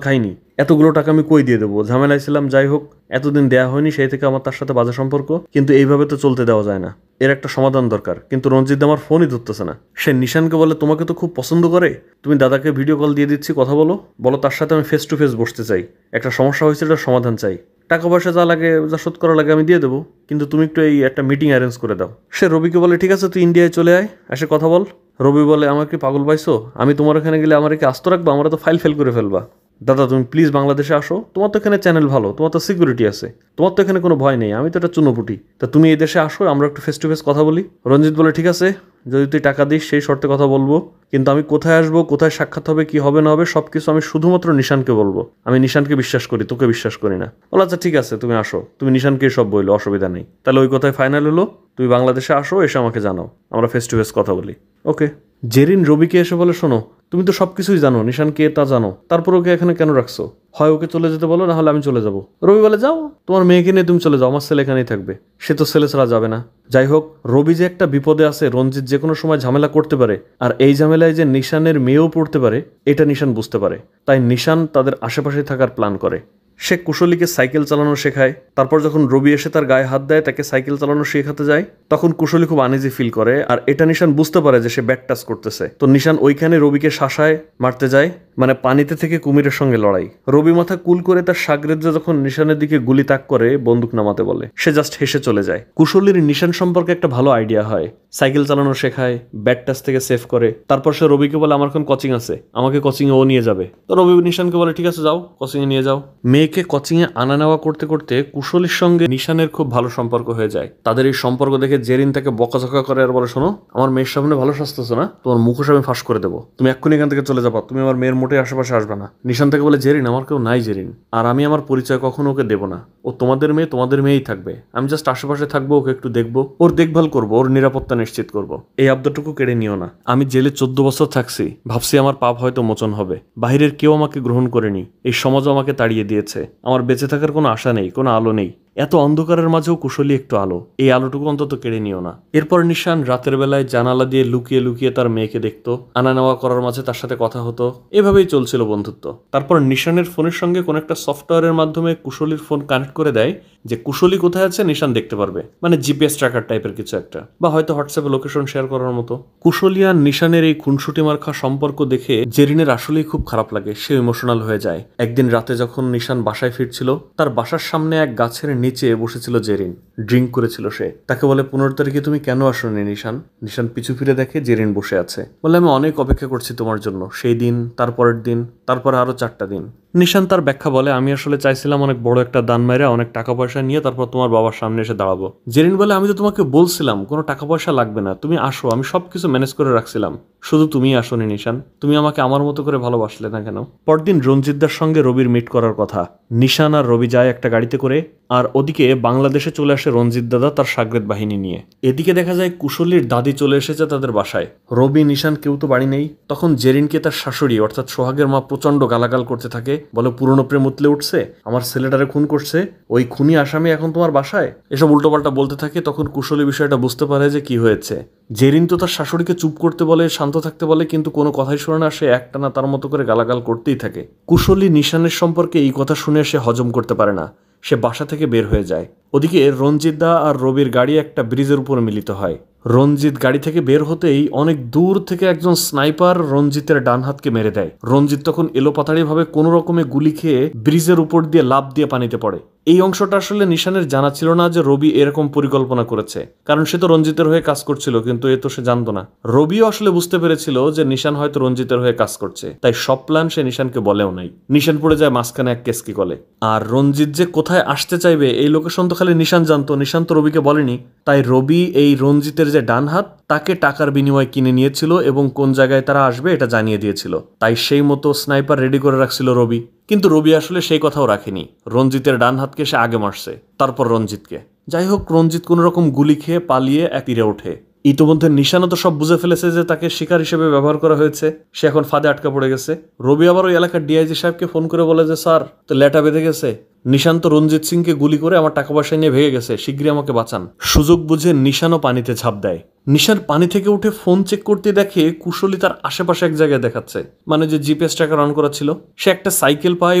Speaker 1: খাইনি, এতগুলো টাকা আমি কই দিয়ে দেবো, ঝামেলায় ছিলাম, যাই হোক এতদিন দেয়া হয়নি, সেই থেকে আমার তার সাথে বাজে সম্পর্ক, কিন্তু এইভাবে তো চলতে দেওয়া যায় না, এর একটা সমাধান দরকার। কিন্তু রঞ্জিত আমার ফোনই ধরতেছে না। সে নিশানকে বলে তোমাকে তো খুব পছন্দ করে, তুমি দাদাকে ভিডিও কল দিয়ে দিচ্ছি, কথা বলো, বলো তার সাথে আমি ফেস টু ফেস বসতে চাই, একটা সমস্যা হয়েছে, এটার সমাধান চাই, টাকা পয়সা যা লাগে যা শোধ করা লাগে আমি দিয়ে দেবো, কিন্তু তুমি একটু এই একটা মিটিং অ্যারেঞ্জ করে দাও। সে রবিকে বলে ঠিক আছে তুই ইন্ডিয়ায় চলে আয়, এসে কথা বল। রবি বলে আমাকে পাগল পাইছো, আমি তোমার এখানে গেলে আমার কি আস্ত রাখবো, আমরা তো ফাইল ফেল করে ফেলবা, দাদা তুমি প্লিজ বাংলাদেশে আসো, তোমার তো এখানে চ্যানেল ভালো, তোমার তো সিকিউরিটি আছে, তোমার তো এখানে কোনো ভয় নেই, আমি তো একটা চুনোপুটি, তা তুমি এই দেশে আসো, আমরা একটু ফেস টু ফেস কথা বলি। রঞ্জিত বলে ঠিক আছে, যদি তুই টাকা দিস সেই শর্তে কথা বলবো, কিন্তু আমি কোথায় আসবো, কোথায় সাক্ষাৎ হবে, কি হবে না হবে সবকিছু আমি শুধুমাত্র নিশানকে বলবো, আমি নিশানকে বিশ্বাস করি, তোকে বিশ্বাস করি না। বলো আচ্ছা ঠিক আছে তুমি আসো, তুমি নিশানকে সব বললো, অসুবিধা নেই। তাহলে ওই কথায় ফাইনাল হলো, তুমি বাংলাদেশে আসো, এসে আমাকে জানাও, আমরা ফেস টু ফেস কথা বলি। ওকে। জেরিন রবিকে এসে বলে শোনো তুমি তো সবকিছুই জানো, নিশান কে তা জানো, তারপর ওকে এখানে কেন রাখছো, হয় ওকে চলে যেতে বলো, না হলে আমি চলে যাবো। রবি বলে যাও, তোমার মেয়েকে নিয়ে তুমি চলে যাও, আমার ছেলে এখানেই থাকবে, সে তো ছেলে ছাড়া যাবে না। যাই হোক রবি যে একটা বিপদে আছে, রঞ্জিত যে কোনো সময় ঝামেলা করতে পারে, আর এই ঝামেলায় যে নিশানের মেয়েও পড়তে পারে এটা নিশান বুঝতে পারে, তাই নিশান তাদের আশেপাশে থাকার প্ল্যান করে। সে কুশলীকে সাইকেল চালানো শেখায়। তারপর যখন রবি এসে তার গায়ে হাত দেয়, তাকে সাইকেল চালানো শেখাতে যায়, তখন কুশলী খুব আনইজি ফিল করে, আর এটা নিশান বুঝতে পারে যে সে ব্যাড টাচ করতেছে। তো নিশান ওইখানে রবিকে শাসায়, মারতে যায়, মানে পানিতে থেকে কুমিরের সঙ্গে লড়াই। রবি মাথা কুল করে তার সাগরেদরা যখন নিশানের দিকে গুলি তাক করে বন্দুক নামাতে বলে, সে জাস্ট হেসে চলে যায়। কুশলীর নিশান সম্পর্কে একটা ভালো আইডিয়া হয়, সাইকেল চালানো শেখায়, ব্যাড টাচ থেকে সেভ করে। তারপর সে রবিকে বলে আমার এখন কোচিং আছে, আমাকে কোচিংয়ে ও নিয়ে যাবে। তো রবি নিশানকে বলে ঠিক আছে যাও, কোচিংয়ে নিয়ে যাও। মেয়েকে কোচিংয়ে আনা নেওয়া করতে করতে কুশলীর সঙ্গে নিশানের খুব ভালো সম্পর্ক হয়ে যায়। তাদের এই সম্পর্ক দেখে জেরিন তাকে বকাঝকা করে আর বলে শোনো, আমার মেয়ের সামনে ভালো সাজতেছো না, তোমার মুখোশ আমি ফাঁস করে দেবো, তুমি এক্ষুনি এখান থেকে চলে যাবো, তুমি আমার মেয়ের মোটে আশেপাশে আসবে না। নিশান তাকে বলে জেরিন আমার কেউ নাই জেরিন, আর আমি আমার পরিচয় কখনো ওকে দেবো না, ও তোমাদের মেয়ে তোমাদের মেয়েই থাকবে, আমি জাস্ট আশেপাশে থাকবো, ওকে একটু দেখবো, ওর দেখভাল করবো, ওর নিরাপত্তা নিশ্চিত করবো, এই আবদারটুকু কেড়ে নিও না। আমি জেলে 14 বছর থাকছি, ভাবছি আমার পাপ হয়তো মোচন হবে, বাহিরের কেউ আমাকে গ্রহণ করেনি, এই সমাজও আমাকে তাড়িয়ে দিয়েছে, আমার বেঁচে থাকার কোনো আশা নেই, কোনো আলো নেই, এত অন্ধকারের মাঝেও কুশলী একটু আলো, এই আলোটুকু অন্তত কেড়ে নিও না। এরপর নিশান রাতের বেলায় জানালা দিয়ে লুকিয়ে লুকিয়ে তার মেয়েকে দেখতো, আনা নেওয়া করার মাঝে তার সাথে কথা হতো, এভাবেই চলছিল বন্ধুত্ব। তারপর নিশানের ফোনের সঙ্গে কোন একটা সফটওয়্যারের মাধ্যমে কুশলীর ফোন কানেক্ট করে দেয় যে কুশলী কোথায় আছে নিশান দেখতে পারবে, মানে জিপিএস ট্র্যাকার টাইপের কিছু একটা, বা হয়তো হোয়াটসঅ্যাপে লোকেশন শেয়ার করার মতো। কুশলী আর নিশানের এই খুনসুটি মার্কা সম্পর্ক দেখে জেরিনের আসলেই খুব খারাপ লাগে, সে ইমোশনাল হয়ে যায়। একদিন রাতে যখন নিশান বাসায় ফিরছিল, তার বাসার সামনে এক গাছের নিচে বসেছিল জেরিন, ড্রিঙ্ক করেছিল সে। তাকে বলে 15 তারিখে তুমি কেন আসোনি নিশান? নিশান পিছু ফিরে দেখে জেরিন বসে আছে, বলে আমি অনেক অপেক্ষা করছি তোমার জন্য, সেই দিন, তারপরের দিন, তারপরে আরো 4টা দিন। নিশান তার ব্যাখ্যা বলে আমি আসলে চাইছিলাম অনেক বড় একটা দান মেরে অনেক টাকা পয়সা নিয়ে তারপর তোমার বাবার সামনে এসে দাঁড়াবো। জেরিন বলে আমি তো তোমাকে বলছিলাম কোনো টাকা পয়সা লাগবে না, তুমি আসো, আমি সবকিছু ম্যানেজ করে রাখছিলাম, শুধু তুমি আসোনি নিশান, তুমি আমাকে আমার মতো করে ভালোবাসলে না কেন? পরদিন রঞ্জিতদার সঙ্গে রবির মিট করার কথা। নিশান আর রবি যায় একটা গাড়িতে করে, আর ওদিকে বাংলাদেশে চলে আসে রঞ্জিত দাদা তার সাগরেদ বাহিনী নিয়ে। এদিকে দেখা যায় কুশলীর দাদি চলে এসেছে তাদের বাসায়। রবি নিশান কেউ তো বাড়ি নেই। তখন জেরিনকে তার শাশুড়ি অর্থাৎ সোহাগের মা প্রচন্ড গালাগাল করতে থাকে, বলে পুরনো প্রেম উতলে উঠছে, আমার ছেলেটারে খুন করছে, ওই খুনি আসামি এখন তোমার বাসায়, এসব উল্টোপাল্টা বলতে থাকে। তখন কুশলী বিষয়টা বুঝতে পারে যে কি হয়েছে। জেরিন তো তার শাশুড়িকে চুপ করতে বলে, শান্ত থাকতে বলে, কিন্তু কোনো কথাই শোনে না, সে একটানা তার মতো করে গালাগাল করতেই থাকে। কুশলী নিশানের সম্পর্কে এই কথা শুনে সে হজম করতে পারে না, সে বাসা থেকে বের হয়ে যায়। ওদিকে রঞ্জিত দা আর রবির গাড়ি একটা ব্রিজের উপর মিলিত হয়। রঞ্জিত গাড়ি থেকে বের হতেই অনেক দূর থেকে একজন স্নাইপার রঞ্জিতের ডান হাতকে মেরে দেয়। রঞ্জিত তখন এলোপাতাড়ি ভাবে কোনো রকমে গুলি খেয়ে ব্রিজের উপর দিয়ে লাফ দিয়ে পানিতে পড়ে। এই অংশটা আসলে নিশানের জানা ছিল না যে রবি এরকম পরিকল্পনা করেছে, কারণ সে তো রঞ্জিতের হয়ে কাজ করছিল, কিন্তু এ তো সে জানতো না। রবিও আসলে বুঝতে পেরেছিল যে নিশান হয়তো রঞ্জিতের হয়ে কাজ করছে, তাই সব প্ল্যান সে নিশানকে বলেও নাই। নিশান পড়ে যায় মাঝখানে এক কেসকি কলে। আর রঞ্জিত যে কোথায় আসতে চাইবে এই লোকেশন তো খালি নিশান জানতো, নিশান তো রবিকে বলেনি। তাই রবি এই রঞ্জিতের যে ডান হাত তাকে টাকার বিনিময়ে কিনে নিয়েছিল এবং কোন জায়গায় তারা আসবে এটা জানিয়ে দিয়েছিল, তাই সেই মতো স্নাইপার রেডি করে রাখছিল রবি। কিন্তু রবি আসলে সেই কথাও রাখেনি, রঞ্জিতের ডান হাতকে সে আগে মারছে, তারপর রঞ্জিতকে। যাই হোক, রঞ্জিত কোন রকম গুলি খেয়ে পালিয়ে এক তীরে ওঠে। ইতিমধ্যে নিশানও তো সব বুঝে ফেলেছে যে তাকে শিকার হিসেবে ব্যবহার করা হয়েছে, সে এখন ফাঁদে আটকা পড়ে গেছে। রবি আবার ওই এলাকার ডিআইজি সাহেবকে ফোন করে বলে যে স্যার, তো লেটা বেঁধে গেছে, নিশান তো রঞ্জিত সিংকে গুলি করে আমার টাকা পয়সা নিয়ে ভেঙে গেছে, শীঘ্রই আমাকে বাঁচান। সুযোগ বুঝে নিশানও পানিতে ঝাঁপ দেয়। নিশান পানি থেকে উঠে ফোন চেক করতে দেখে কুশলী তার আশেপাশে এক জায়গায় দেখাচ্ছে, মানে যে জিপিএস ট্র্যাকার অন করা ছিল। সে একটা সাইকেল পায়,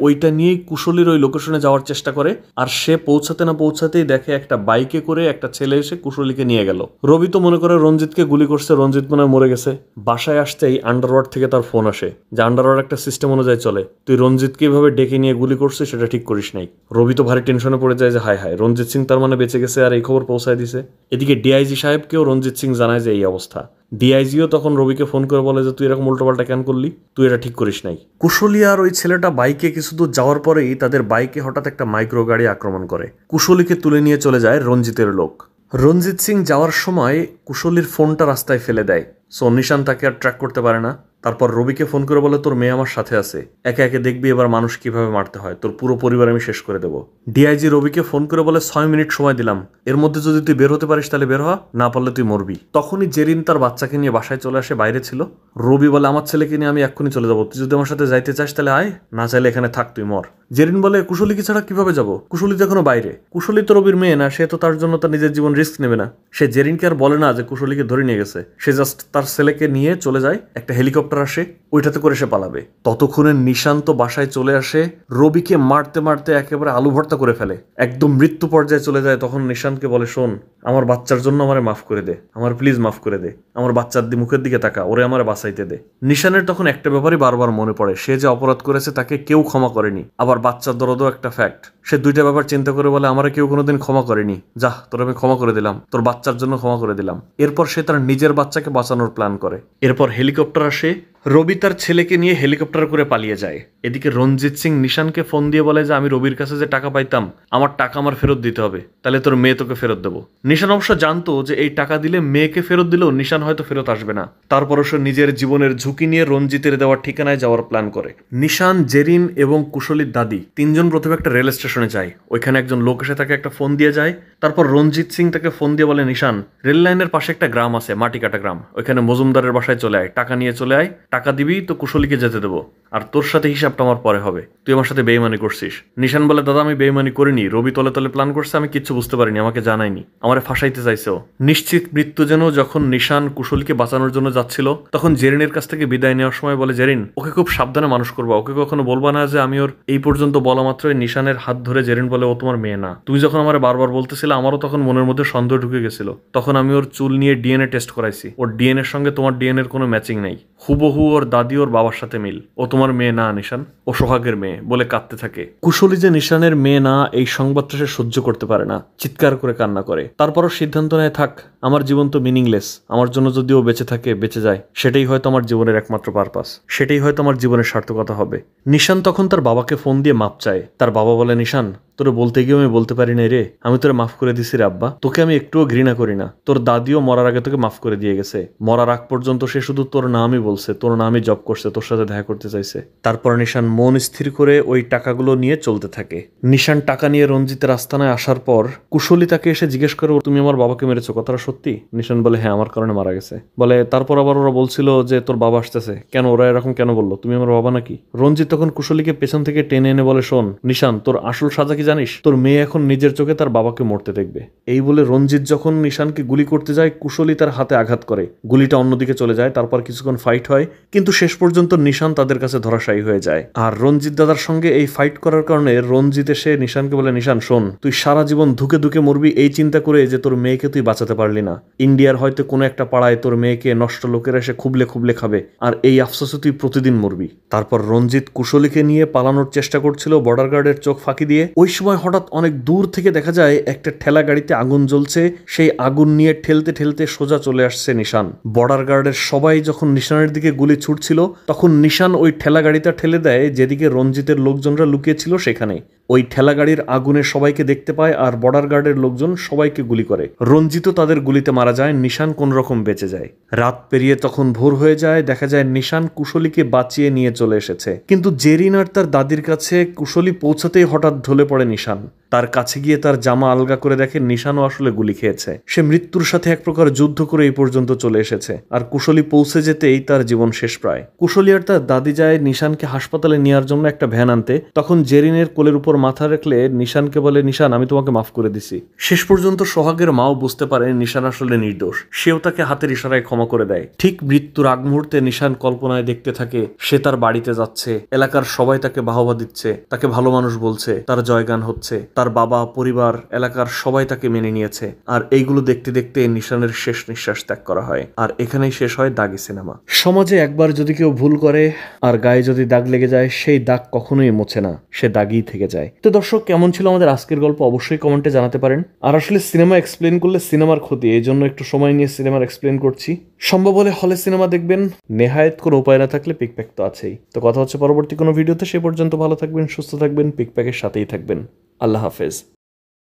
Speaker 1: ওইটা নিয়েই কুশলীর ওই লোকেশনে যাওয়ার চেষ্টা করে। আর সে পৌঁছাতে না পৌঁছাতেই দেখে একটা বাইকে করে একটা ছেলে এসে কুশলীকে নিয়ে গেল। রবি তো মনে করে রঞ্জিতকে গুলি করছে, রঞ্জিত মনে হয় মরে গেছে। বাসায় আসতেই আন্ডারওয়ার্ল্ড থেকে তার ফোন আসে যে আন্ডারওয়ার্ল্ড একটা সিস্টেম অনুযায়ী চলে, তুই রঞ্জিতকে এভাবে ডেকে নিয়ে গুলি করছিস, সেটা ঠিক করিস নাই। রবি তো ভারী টেনশনে পড়ে যায় যে হায় হায়, রঞ্জিত সিং তার মানে বেঁচে গেছে আর এই খবর পৌঁছায় দিছে। এদিকে ডিআইজি সাহেবকেও রঞ্জিত সিং জানায় যে এই অবস্থা। ডিআইজিও তখন রবিকে ফোন করে বলে যে তুই এরকম উল্টোপাল্টা কেন করলি, তুই এটা ঠিক করিস নাই। কুশলী আর ওই ছেলেটা বাইকে কিছু দূর যাওয়ার পরেই তাদের বাইকে হঠাৎ একটা মাইক্রো গাড়ি আক্রমণ করে। কুশলীকে তুলে নিয়ে চলে যায় রঞ্জিতের লোক। রঞ্জিত সিং যাওয়ার সময় কুশলীর ফোনটা রাস্তায় ফেলে দেয়, সো নিশান তাকে আর ট্র্যাক করতে পারে না। তারপর রবিকে ফোন করে বলে তোর মেয়ে আমার সাথে আছে, একে একে দেখবি এবার মানুষ কিভাবে মারতে হয়, তোর পুরো পরিবার আমি শেষ করে দেবো। ডিআইজি রবিকে ফোন করে বলে 6 মিনিট সময় দিলাম, এর মধ্যে যদি তুই বের হতে পারিস তাহলে বের হ, না পারলে তুই মরবি। তখনই জেরিন তার বাচ্চাকে নিয়ে বাসায় চলে আসে, বাইরে ছিল। রবি বলে আমার ছেলেকে নিয়ে আমি এক্ষুনি চলে যাবো, তুই যদি আমার সাথে যাইতে চাস তাহলে আয়, না চাইলে এখানে থাক, তুই মর। জেরিন বলে কুশলীকে ছাড়া কিভাবে যাবো, কুশলী তো এখনো বাইরে, কুশলী তো রবির মেয়ে না, সে তো তার জন্য তার নিজের জীবন রিস্ক নেবে না। সে জেরিনকে আর বলে না যে কুশলীকে ধরে নিয়ে গেছে, সে জাস্ট তার ছেলেকে নিয়ে চলে যায়, একটা হেলিকপ্টার হেলিকপ্টার আসে, ওইটাতে করে সে পালাবে। ততক্ষণে নিশান তো বাসায় চলে আসে, রবিকে মারতে মারতে একেবারে আলু ভর্তা করে ফেলে, একদম মৃত্যু পর্যায়ে চলে যায়। তখন নিশানকে বলে, শোন, আমার বাচ্চার জন্য আমারে মাফ করে দে, আমার প্লিজ মাফ করে দে, আমার বাচ্চার মুখের দিকে তাকা, ওরে আমার বাঁচাইতে দে। নিশানের তখন একটা ব্যাপারই বারবার মনে পড়ে, সে যে অপরাধ করেছে তাকে কেউ ক্ষমা করেনি, আবার বাচ্চার দরদও একটা ফ্যাক্ট। সে দুইটা ব্যাপার চিন্তা করে বলে, আমারে কেউ কোনোদিন ক্ষমা করেনি, যা তোর আমি ক্ষমা করে দিলাম, তোর বাচ্চার জন্য ক্ষমা করে দিলাম। এরপর সে তার নিজের বাচ্চাকে বাঁচানোর প্ল্যান করে। এরপর হেলিকপ্টার আসে, রবি তার ছেলেকে নিয়ে হেলিকপ্টার করে পালিয়ে যায়। এদিকে রঞ্জিত সিং নিশানকে ফোন দিয়ে বলে যে আমি রবির কাছে যে টাকা পাইতাম, আমার টাকা আমার ফেরত দিতে হবে, তাহলে তোর মেয়ে তোকে ফেরত দেবো। নিশান অবশ্য জানতো যে এই টাকা দিলে মেয়েকে ফেরত দিলেও নিশান হয়তো ফেরত আসবে না। তারপরও সে নিজের জীবনের ঝুঁকি নিয়ে রঞ্জিতের দেওয়ার ঠিকানায় যাওয়ার প্ল্যান করে। নিশান, জেরিন এবং কুশলীর দাদি তিনজন প্রথমে একটা রেল স্টেশনে যায়। ওইখানে একজন লোক এসে তাকে একটা ফোন দিয়ে যায়। তারপর রঞ্জিত সিং তাকে ফোন দিয়ে বলে, নিশান, রেল লাইনের পাশে একটা গ্রাম আছে, মাটিকাটা গ্রাম, ওইখানে মজুমদারের বাসায় চলে আয়, টাকা নিয়ে চলে আয়, টাকা দিবি তো কুশলীকে যেতে দেবো, আর তোর সাথে হিসাবটা আমার পরে হবে, তুই আমার সাথে বেইমানি করছিস। নিশান বলে, দাদা আমি বেইমানি করিনি, রবি তলে তলে প্ল্যান করছে, আমি কিচ্ছু বুঝতে পারিনি, আমাকে জানায়নি, আমারে ফাঁসাইতে চাইছেও। নিশ্চিত মৃত্যু যেন যখন নিশান কুশলীকে বাঁচানোর জন্য যাচ্ছিল, তখন জেরিনের কাছ থেকে বিদায় নেওয়ার সময় বলে, জেরিন, ওকে খুব সাবধানে মানুষ করবো, ওকে কখনো বলবা না যে আমি ওর। এই পর্যন্ত বলা মাত্রই নিশানের হাত ধরে জেরিন বলে, ও তোমার মেয়ে না। তুমি যখন আমার বারবার বলতেছিলে, আমারও তখন মনের মধ্যে সন্দেহ ঢুকে গেছিল, তখন আমি ওর চুল নিয়ে ডিএনএ টেস্ট করাইছি, ওর ডিএনএ এর সঙ্গে তোমার ডিএনএ এর কোনো ম্যাচিং নেই, হুবহু ওর দাদি ওর বাবার সাথে মিল, ও তোমার মেয়ে না নিশান, ও সোহাগের মেয়ে, বলে কাঁদতে থাকে। কুশলী যে নিশানের মেয়ে না এই সংবাদটা সে সহ্য করতে পারে না, চিৎকার করে কান্না করে। তারপরও সিদ্ধান্ত নেয়, থাক, আমার জীবন তো মিনিংলেস, আমার জন্য যদি ও বেঁচে থাকে, বেঁচে যায়, সেটাই হয়তো আমার জীবনের একমাত্র পারপাস, সেটাই হয়তো আমার জীবনের সার্থকতা হবে। নিশান তখন তার বাবাকে ফোন দিয়ে মাপ চায়। তার বাবা বলে, নিশান, তোরে বলতে গিয়েও আমি বলতে পারি না রে, আমি তোরে মাফ করে দিছি রে আব্বা, তোকে আমি একটুও ঘৃণা করি না, তোর দাদিও মরার আগে তোকে মাফ করে দিয়ে গেছে, মরার আগ পর্যন্ত সে শুধু তোর নামই বলছে, তোর নামই জব করছে, তোর সাথে দেখা করতে চাইছে। তারপর নিশান মন স্থির করে ওই টাকাগুলো নিয়ে চলতে থাকে। নিশান টাকা নিয়ে রঞ্জিতের আস্তানায় আসার পর কুশলী তাকে এসে জিজ্ঞেস করে, তুমি আমার বাবাকে মেরেছো, কথাটা সত্যি? নিশান বলে, হ্যাঁ, আমার কারণে মারা গেছে। বলে, তারপর আবার ওরা বলছিল যে তোর বাবা আসতেছে, কেন, ওরা এরকম কেন বললো, তুমি আমার বাবা নাকি? রঞ্জিত তখন কুশলীকে পেছন থেকে টেনে এনে বলে, শোন নিশান, তোর আসল সাজা কি জানিস? তোর মেয়ে এখন নিজের চোখে তার বাবাকে মরতে দেখবে। এই বলে রঞ্জিত যখন নিশানকে গুলি করতে যায়, কুশলী তার হাতে আঘাত করে, গুলিটা অন্যদিকে চলে যায়। তারপর কিছুক্ষণ ফাইট হয়, কিন্তু শেষ পর্যন্ত নিশান তাদের কাছে ধরাশায়ী হয়ে যায়। আর রঞ্জিত দাদার সঙ্গে এই ফাইট করার কারণে রঞ্জিত এসে নিশানকে বলে, নিশান শোন, তুই সারা জীবন ধুকে ধুকে মরবি এই চিন্তা করে যে তোর মেয়েকে তুই বাঁচাতে পারলি না। ইন্ডিয়ার হয়তো কোনো একটা পাড়ায় তোর মেয়েকে নষ্ট লোকেরা এসে খুবলে খুবলে খাবে, আর এই আফসোসে তুই প্রতিদিন মরবি। তারপর রঞ্জিত কুশলীকে নিয়ে পালানোর চেষ্টা করছিল বর্ডার গার্ডের চোখ ফাঁকি দিয়ে। ওই সময় হঠাৎ অনেক দূর থেকে দেখা যায় একটা ঠেলা গাড়িতে আগুন জ্বলছে, সেই আগুন নিয়ে ঠেলতে ঠেলতে সোজা চলে আসছে নিশান। বর্ডার গার্ডের সবাই যখন নিশানের দিকে গুলি ছুটছিল, তখন নিশান ওই ঠেলা গাড়িটা ঠেলে দেয় যেদিকে রঞ্জিতের লোকজনরা লুকিয়েছিল সেখানে। ওই ঠেলা গাড়ির আগুনে সবাইকে দেখতে পায়, আর বর্ডার গার্ডের লোকজন সবাইকে গুলি করে। রঞ্জিতও তাদের গুলিতে মারা যায়, নিশান কোন রকম বেঁচে যায়। রাত পেরিয়ে তখন ভোর হয়ে যায়, দেখা যায় নিশান কুশলীকে বাঁচিয়ে নিয়ে চলে এসেছে। কিন্তু জেরিন আর তার দাদির কাছে কুশলী পৌঁছাতেই হঠাৎ ঢলে পড়ে নিশান। তার কাছে গিয়ে তার জামা আলগা করে দেখে নিশানও আসলে গুলি খেয়েছে। সে মৃত্যুর সাথে এক প্রকার যুদ্ধ করে এই পর্যন্ত চলে এসেছে, আর কুশলী পৌঁছে যেতেই তার জীবন শেষ প্রায়। কুশলী আর তার দাদি যায় নিশানকে হাসপাতালে নেওয়ার জন্য একটা ভ্যান আনতে। তখন জেরিনের কোলের উপর মাথা রাখলে নিশানকে বলে, নিশান, আমি তোমাকে মাফ করে দিছি। শেষ পর্যন্ত সোহাগের মাও বুঝতে পারে নিশান আসলে নির্দোষ, সেও তাকে হাতের ইশারায় ক্ষমা করে দেয়। ঠিক মৃত্যুর আগ মুহূর্তে নিশান কল্পনায় দেখতে থাকে সে তার বাড়িতে যাচ্ছে, এলাকার সবাই তাকে বাহবা দিচ্ছে, তাকে ভালো মানুষ বলছে, তার জয়গান হচ্ছে, তার বাবা, পরিবার, এলাকার সবাই তাকে মেনে নিয়েছে। আর এইগুলো দেখতে দেখতে নিশানের শেষ নিঃশ্বাস ত্যাগ করা হয়। আর এখানেই শেষ হয় দাগি সিনেমা। সমাজে একবার যদি কেউ ভুল করে আর গায়ে যদি দাগ লেগে যায়, সেই দাগ কখনোই মোছে না, সে দাগই থেকে যায়। তো দর্শক, কেমন ছিল আমাদের আজকের গল্প অবশ্যই কমেন্টে জানাতে পারেন। আর আসলে সিনেমা এক্সপ্লেন করলে সিনেমার ক্ষতি, এই জন্য একটু সময় নিয়ে সিনেমার এক্সপ্লেন করছি। সম্ভব হলে হলে সিনেমা দেখবেন, নেহায়েত কোনো উপায় না থাকলে পিকপ্যাক তো আছেই। তো কথা হচ্ছে পরবর্তী কোনো ভিডিওতে, সে পর্যন্ত ভালো থাকবেন, সুস্থ থাকবেন, পিকপ্যাকের সাথেই থাকবেন। আল্লাহ হাফেজ।